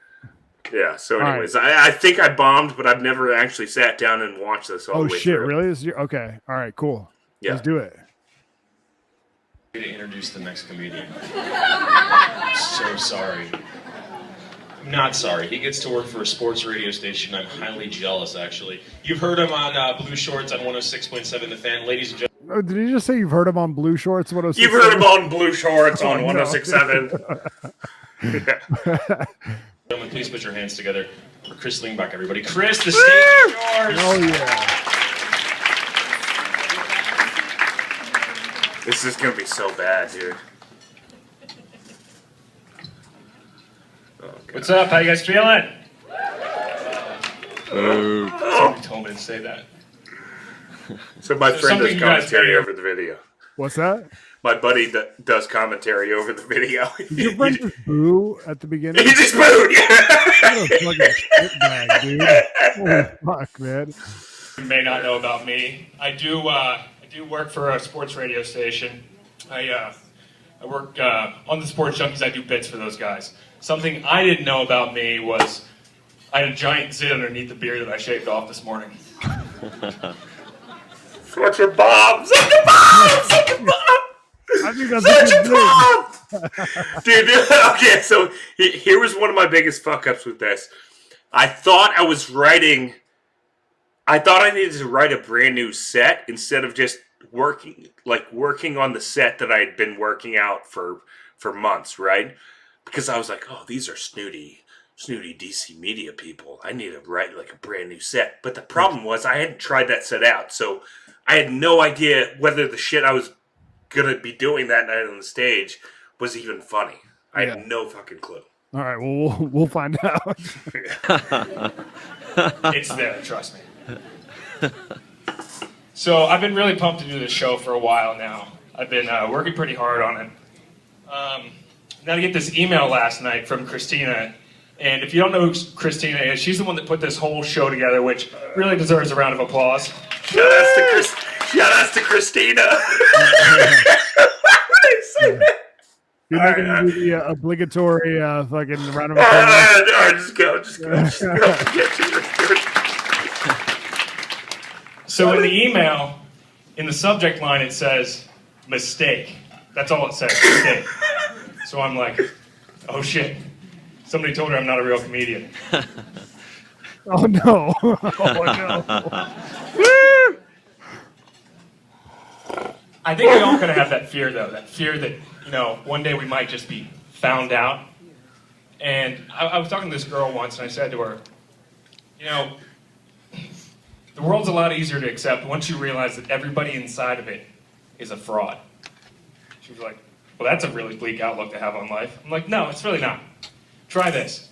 Yeah. So, anyways, right. I think I bombed, but I've never actually sat down and watched this all the way shit! through. Really? This is okay. All right. Cool. Yeah. Let's do it. To introduce the next comedian. I'm so sorry. I'm not sorry. He gets to work for a sports radio station. I'm highly jealous, actually. You've heard him on Blue Shorts on 106.7 The Fan. Ladies and gentlemen. Oh, did you just say you've heard him on Blue Shorts 106.7? You've heard him on Blue Shorts on 106.7. Gentlemen, please put your hands together for Chris Lingback, everybody. Chris, the stage is yours. Oh, yeah. This is going to be so bad, dude. What's up? How you guys feeling? Somebody told me to say that. So my friend does commentary over the video. What's that? My buddy does commentary over the video. Did your friend just boo at the beginning? He just booed! What a fucking shitbag, dude. Holy fuck, man. You may not know about me. I do work for a sports radio station. I work on the Sports Junkies. I do bits for those guys. Something I didn't know about me was I had a giant zit underneath the beard that I shaved off this morning. Such a bomb! Such a bomb! Such a bomb! I think that's such a bomb! Dude, okay, so here was one of my biggest fuck-ups with this. I thought I needed to write a brand new set instead of just working on the set that I had been working out for months, right? Because I was like, oh, these are snooty DC media people. I need to write like a brand new set. But the problem was I hadn't tried that set out, so I had no idea whether the shit I was gonna be doing that night on the stage was even funny. I had no fucking clue. All right, well, we'll find out. It's there, trust me. So I've been really pumped to do this show for a while now. I've been working pretty hard on it. Now to get this email last night from Christina. And if you don't know who Christina is, she's the one that put this whole show together, which really deserves a round of applause. Shout outs to Christina. You're not going to do the obligatory fucking round of applause. All right, just go. So in the email, in the subject line, it says, mistake. That's all it says, mistake. So I'm like, oh shit. Somebody told her I'm not a real comedian. Oh no. Oh no. I think we all kind of have that fear, though. That fear that, one day we might just be found out. And I was talking to this girl once, and I said to her, the world's a lot easier to accept once you realize that everybody inside of it is a fraud. She was like, well, that's a really bleak outlook to have on life. I'm like, no, it's really not. Try this.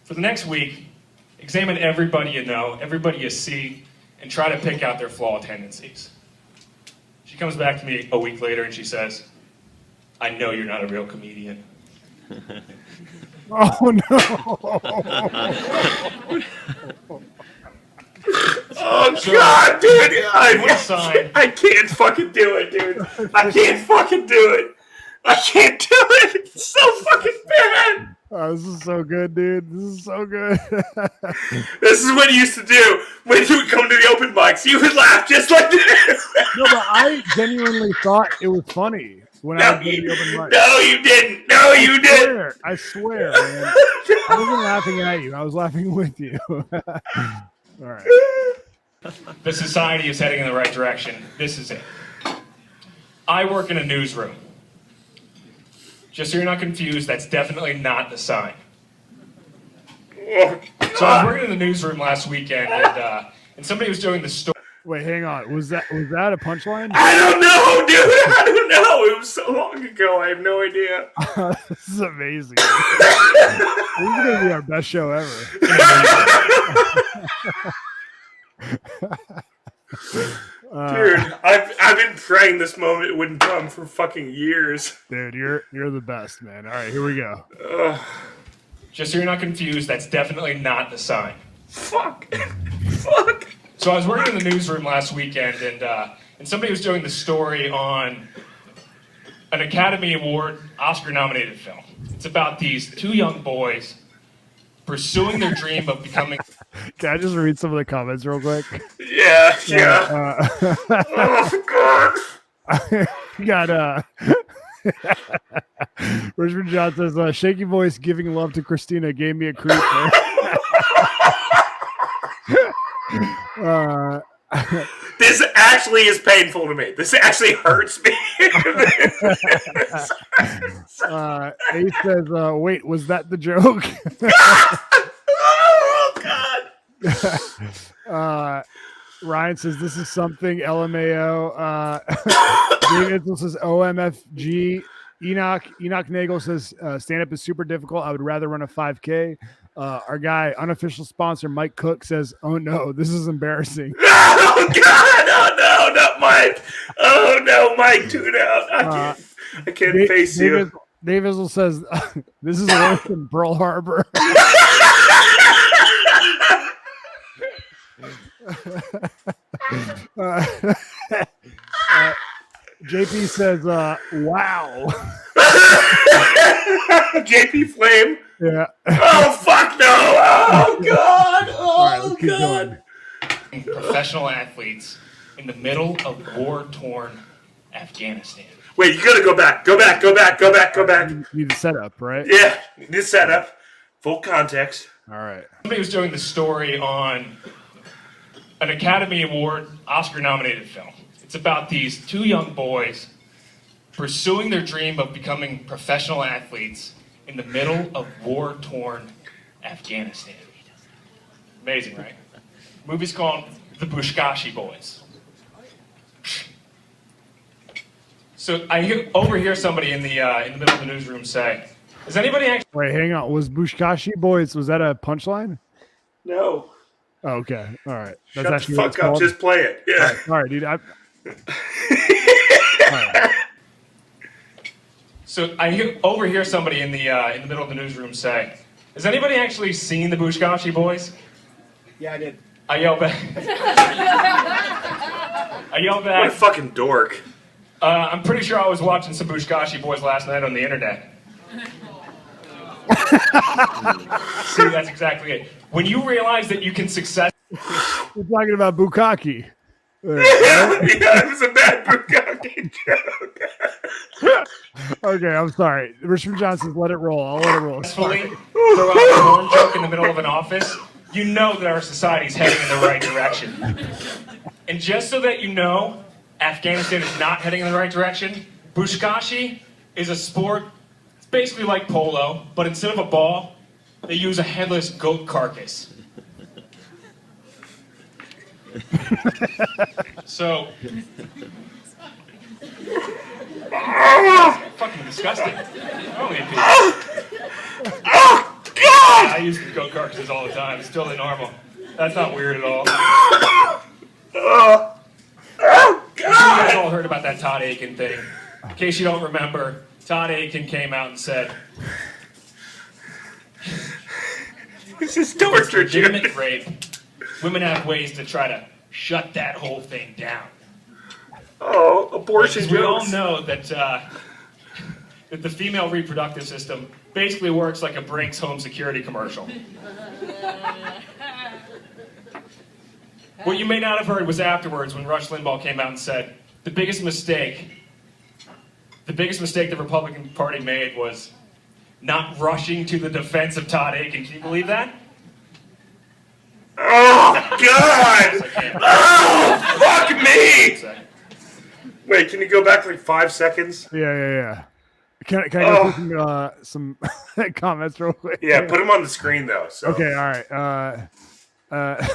For the next week, examine everybody you know, everybody you see, and try to pick out their flawed tendencies. She comes back to me a week later and she says, I know you're not a real comedian. Oh no. Oh God, dude! I can't fucking do it, dude. I can't fucking do it. I can't do it. It's so fucking bad. Oh, this is so good, dude. This is so good. This is what you used to do when you would come to the open mics. You would laugh just like this. No, but I genuinely thought it was funny when I was doing the open mic. No, you didn't. No, you didn't. I swear, man. I wasn't laughing at you. I was laughing with you. All right. The society is heading in the right direction. This is it. I work in a newsroom. Just so you're not confused, that's definitely not the sign. So I was working in the newsroom last weekend, and somebody was doing the story. Wait, hang on. Was that a punchline? I don't know, dude. I don't know. It was so long ago. I have no idea. This is amazing. This is gonna be our best show ever. Dude, I've been praying this moment wouldn't come for fucking years. Dude, you're the best, man. All right, here we go. Just so you're not confused, that's definitely not the sign. Fuck. Fuck. So I was working in the newsroom last weekend, and somebody was doing the story on an Academy Award Oscar-nominated film. It's about these two young boys pursuing their dream of becoming... Can I just read some of the comments real quick? Yeah. Oh, God. You got Richmond John says, shaky voice giving love to Christina gave me a creep. This actually is painful to me. This actually hurts me. Ace says, wait, was that the joke? Oh, God. Ryan says, this is something. LMAO. David says, OMFG. Enoch Nagel says, stand-up is super difficult. I would rather run a 5K. Our guy, unofficial sponsor, Mike Cook says, oh, no, this is embarrassing. Oh, God. Oh, no, not Mike. Oh, no, Mike, tune out. I can't face you. Dave Izzle says, this is worse than Pearl Harbor. JP says, wow. JP Flame? Yeah. Oh, fuck no. Oh, God. Oh, right, God. Professional athletes in the middle of war-torn Afghanistan. Wait, you gotta go back. Go back. You need the setup, right? Yeah, this setup. Full context. All right. Somebody was doing the story on an Academy Award Oscar-nominated film. It's about these two young boys pursuing their dream of becoming professional athletes in the middle of war-torn Afghanistan. Amazing, right? The movie's called The Bushkashi Boys. So I overhear somebody in the middle of the newsroom say, "Is anybody actually?" Wait, hang on. Was Bushkashi Boys? Was that a punchline? No. Oh, okay. All right. Shut the fuck up. Just play it. Yeah. All right, dude. So I overhear somebody in the middle of the newsroom say, "Has anybody actually seen the Bushkashi Boys?" Yeah, I did. I yell back. What a fucking dork. I'm pretty sure I was watching some Bushkashi Boys last night on the internet. See, that's exactly it. When you realize that you can We're talking about Bukkake. Yeah, it was a bad Bukkake joke. Okay, I'm sorry. Richmond Johnson's let it roll. I'll let it roll. Successfully throw out a horn joke in the middle of an office, you know that our society's heading in the right direction. And just so that you know, Afghanistan is not heading in the right direction. Bushkashi is a sport. It's basically like polo, but instead of a ball, they use a headless goat carcass. So, fucking disgusting. Oh, God! I use goat carcasses all the time. It's totally normal. That's not weird at all. Oh, God! You guys all heard about that Todd Aiken thing. In case you don't remember, Todd Aiken came out and said, "This is torture, legitimate rape. Women have ways to try to shut that whole thing down." Oh, abortion We all jokes. know that that the female reproductive system basically works like a Brinks home security commercial. What you may not have heard was afterwards when Rush Limbaugh came out and said, the biggest mistake the Republican Party made was not rushing to the defense of Todd Aiken. Can you believe that? Oh, God! Oh, fuck me! Wait, can you go back like 5 seconds? Yeah. Can I go through some comments real quick? Yeah, put them on the screen though. So. Okay, all right.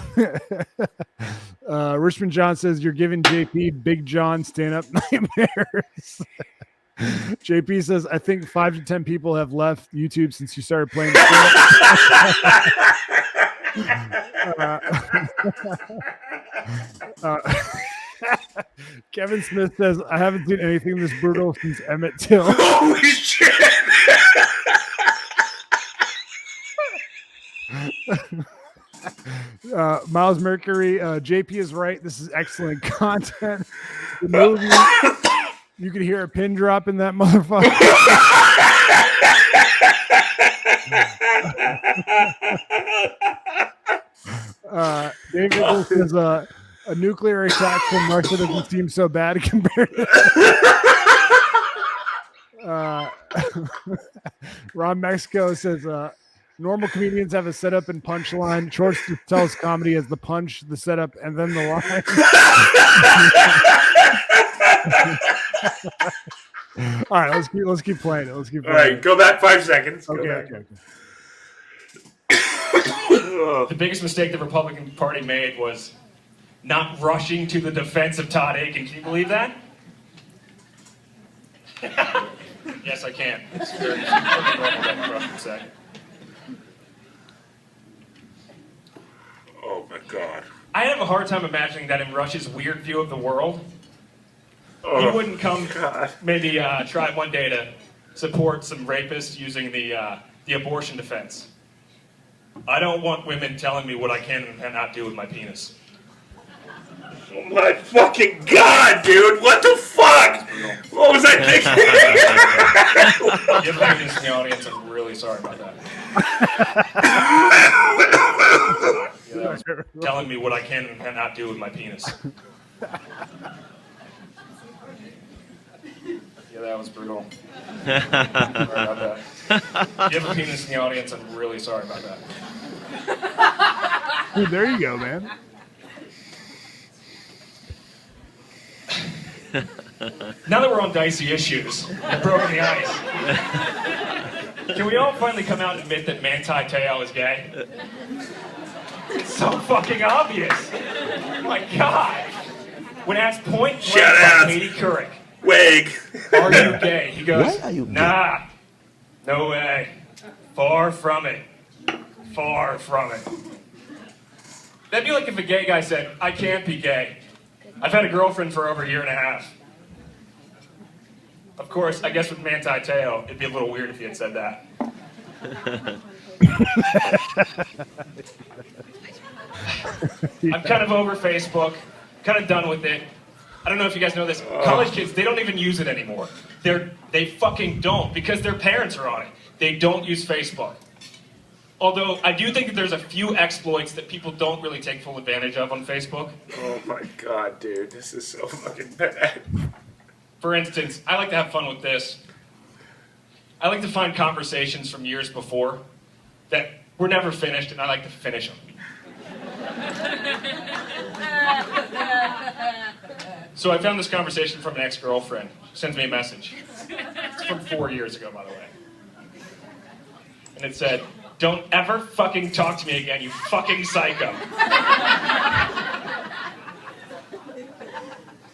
Richmond John says you're giving JP Big John stand-up nightmares. JP says I think 5 to 10 people have left YouTube since you started playing Kevin Smith says I haven't seen anything this brutal since Emmett Till. Holy shit! Miles Mercury, JP is right. This is excellent content. The movie, you can hear a pin drop in that motherfucker. David says a nuclear attack from Russia doesn't seem so bad compared to Ron Mexico says normal comedians have a setup and punchline. Schwartz tells comedy as the punch, the setup, and then the line. All right, let's keep playing it. Let's keep playing. All right, go back 5 seconds. Okay. The biggest mistake the Republican Party made was not rushing to the defense of Todd Aiken. Can you believe that? Yes, I can. It's very normal that you rush for a second. Oh my God. I have a hard time imagining that in Rush's weird view of the world. He wouldn't come, maybe try one day to support some rapists using the abortion defense. I don't want women telling me what I can and cannot do with my penis. Oh my fucking God, dude! What the fuck? What was I thinking? Give ladies in the audience, I'm really sorry about that. Yeah, that was telling me what I can and cannot do with my penis. Yeah, that was brutal. Sorry about that. You have a penis in the audience, I'm really sorry about that. Dude, there you go, man. Now that we're on dicey issues, I've broken the ice. Can we all finally come out and admit that Manti Te'o is gay? It's so fucking obvious. Oh my God. When asked point blank by Katie Couric, Wig. Are you gay? He goes, Why are you gay? Nah, no way. Far from it. Far from it. That'd be like if a gay guy said, I can't be gay. I've had a girlfriend for over a year and a half. Of course, I guess with Manti Te'o, it'd be a little weird if he had said that. I'm kind of over Facebook, kind of done with it. I don't know if you guys know this. College kids, they don't even use it anymore. They fucking don't because their parents are on it. They don't use Facebook. Although I do think that there's a few exploits that people don't really take full advantage of on Facebook. Oh my God, dude, this is so fucking bad. For instance, I like to have fun with this. I like to find conversations from years before that were never finished, and I like to finish them. So I found this conversation from an ex-girlfriend. Sends me a message. It's from 4 years ago, by the way. And it said, "Don't ever fucking talk to me again, you fucking psycho."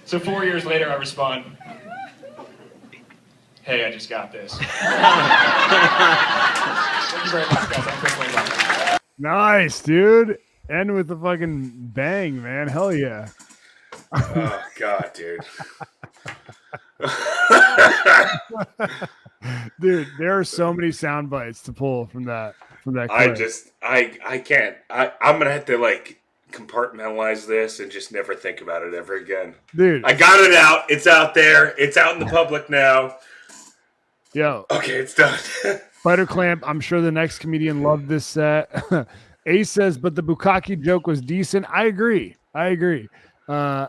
So 4 years later, I respond, "Hey, I just got this." Thank you very much, guys. I'm Chris Lindell. Nice, dude. End with the fucking bang, man. Hell yeah. Oh God, dude. Dude, there are so many sound bites to pull from that clip. I can't. I'm gonna have to like compartmentalize this and just never think about it ever again. Dude, I got it out. It's out there. It's out in the public now. Yo. Okay, it's done. Spider Clamp, I'm sure the next comedian loved this set. Ace says, but the Bukkake joke was decent. I agree. Raw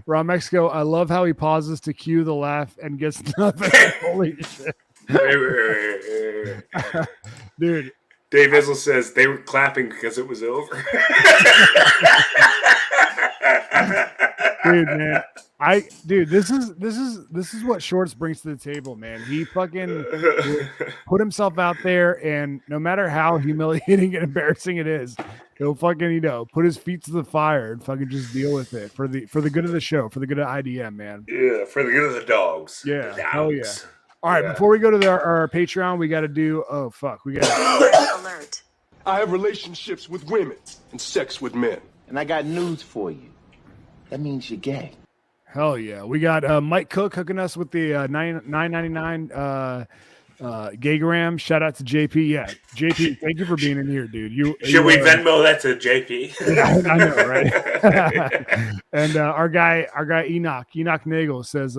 Mexico, I love how he pauses to cue the laugh and gets nothing. Holy shit. Dude. Dave Izzle says they were clapping because it was over. Dude, man. This is what Schwartz brings to the table, man. He fucking put himself out there, and no matter how humiliating and embarrassing it is, he'll fucking, put his feet to the fire and fucking just deal with it for the good of the show, for the good of IDM, man. Yeah, for the good of the dogs. Yeah, The hell yeah. dogs. All right, before we go to our Patreon, we got to do. Oh fuck, we got. Alert. I have relationships with women and sex with men. And I got news for you. That means you're gay. Hell yeah, we got Mike Cook hooking us with the $9.99 Gaygram. Shout out to JP. Yeah, JP, thank you for being in here, dude. Should we Venmo that to JP? I know, right? And our guy Enoch Nagel says,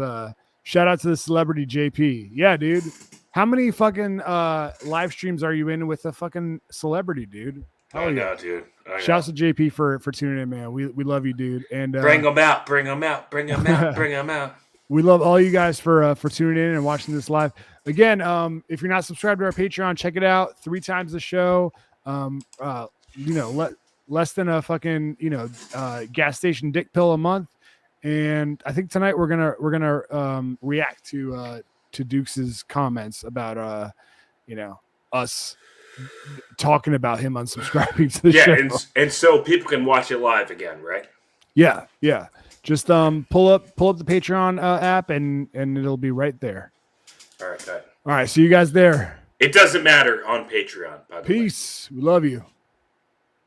shout out to the celebrity JP. Yeah, dude. How many fucking live streams are you in with a fucking celebrity, dude? I know, dude. Shouts to JP for tuning in, man. We love you, dude. And bring them out. Bring them out. Bring them out. Bring them out. We love all you guys for tuning in and watching this live. Again, if you're not subscribed to our Patreon, check it out. 3 times the show. Less than a fucking gas station dick pill a month. And I think tonight we're gonna react to Dukes's comments about us talking about him unsubscribing to the show. And so people can watch it live again, right? Yeah. Just pull up the Patreon app and it'll be right there. All right, good. All right, see you guys there. It doesn't matter on Patreon, by the way. Peace. We love you.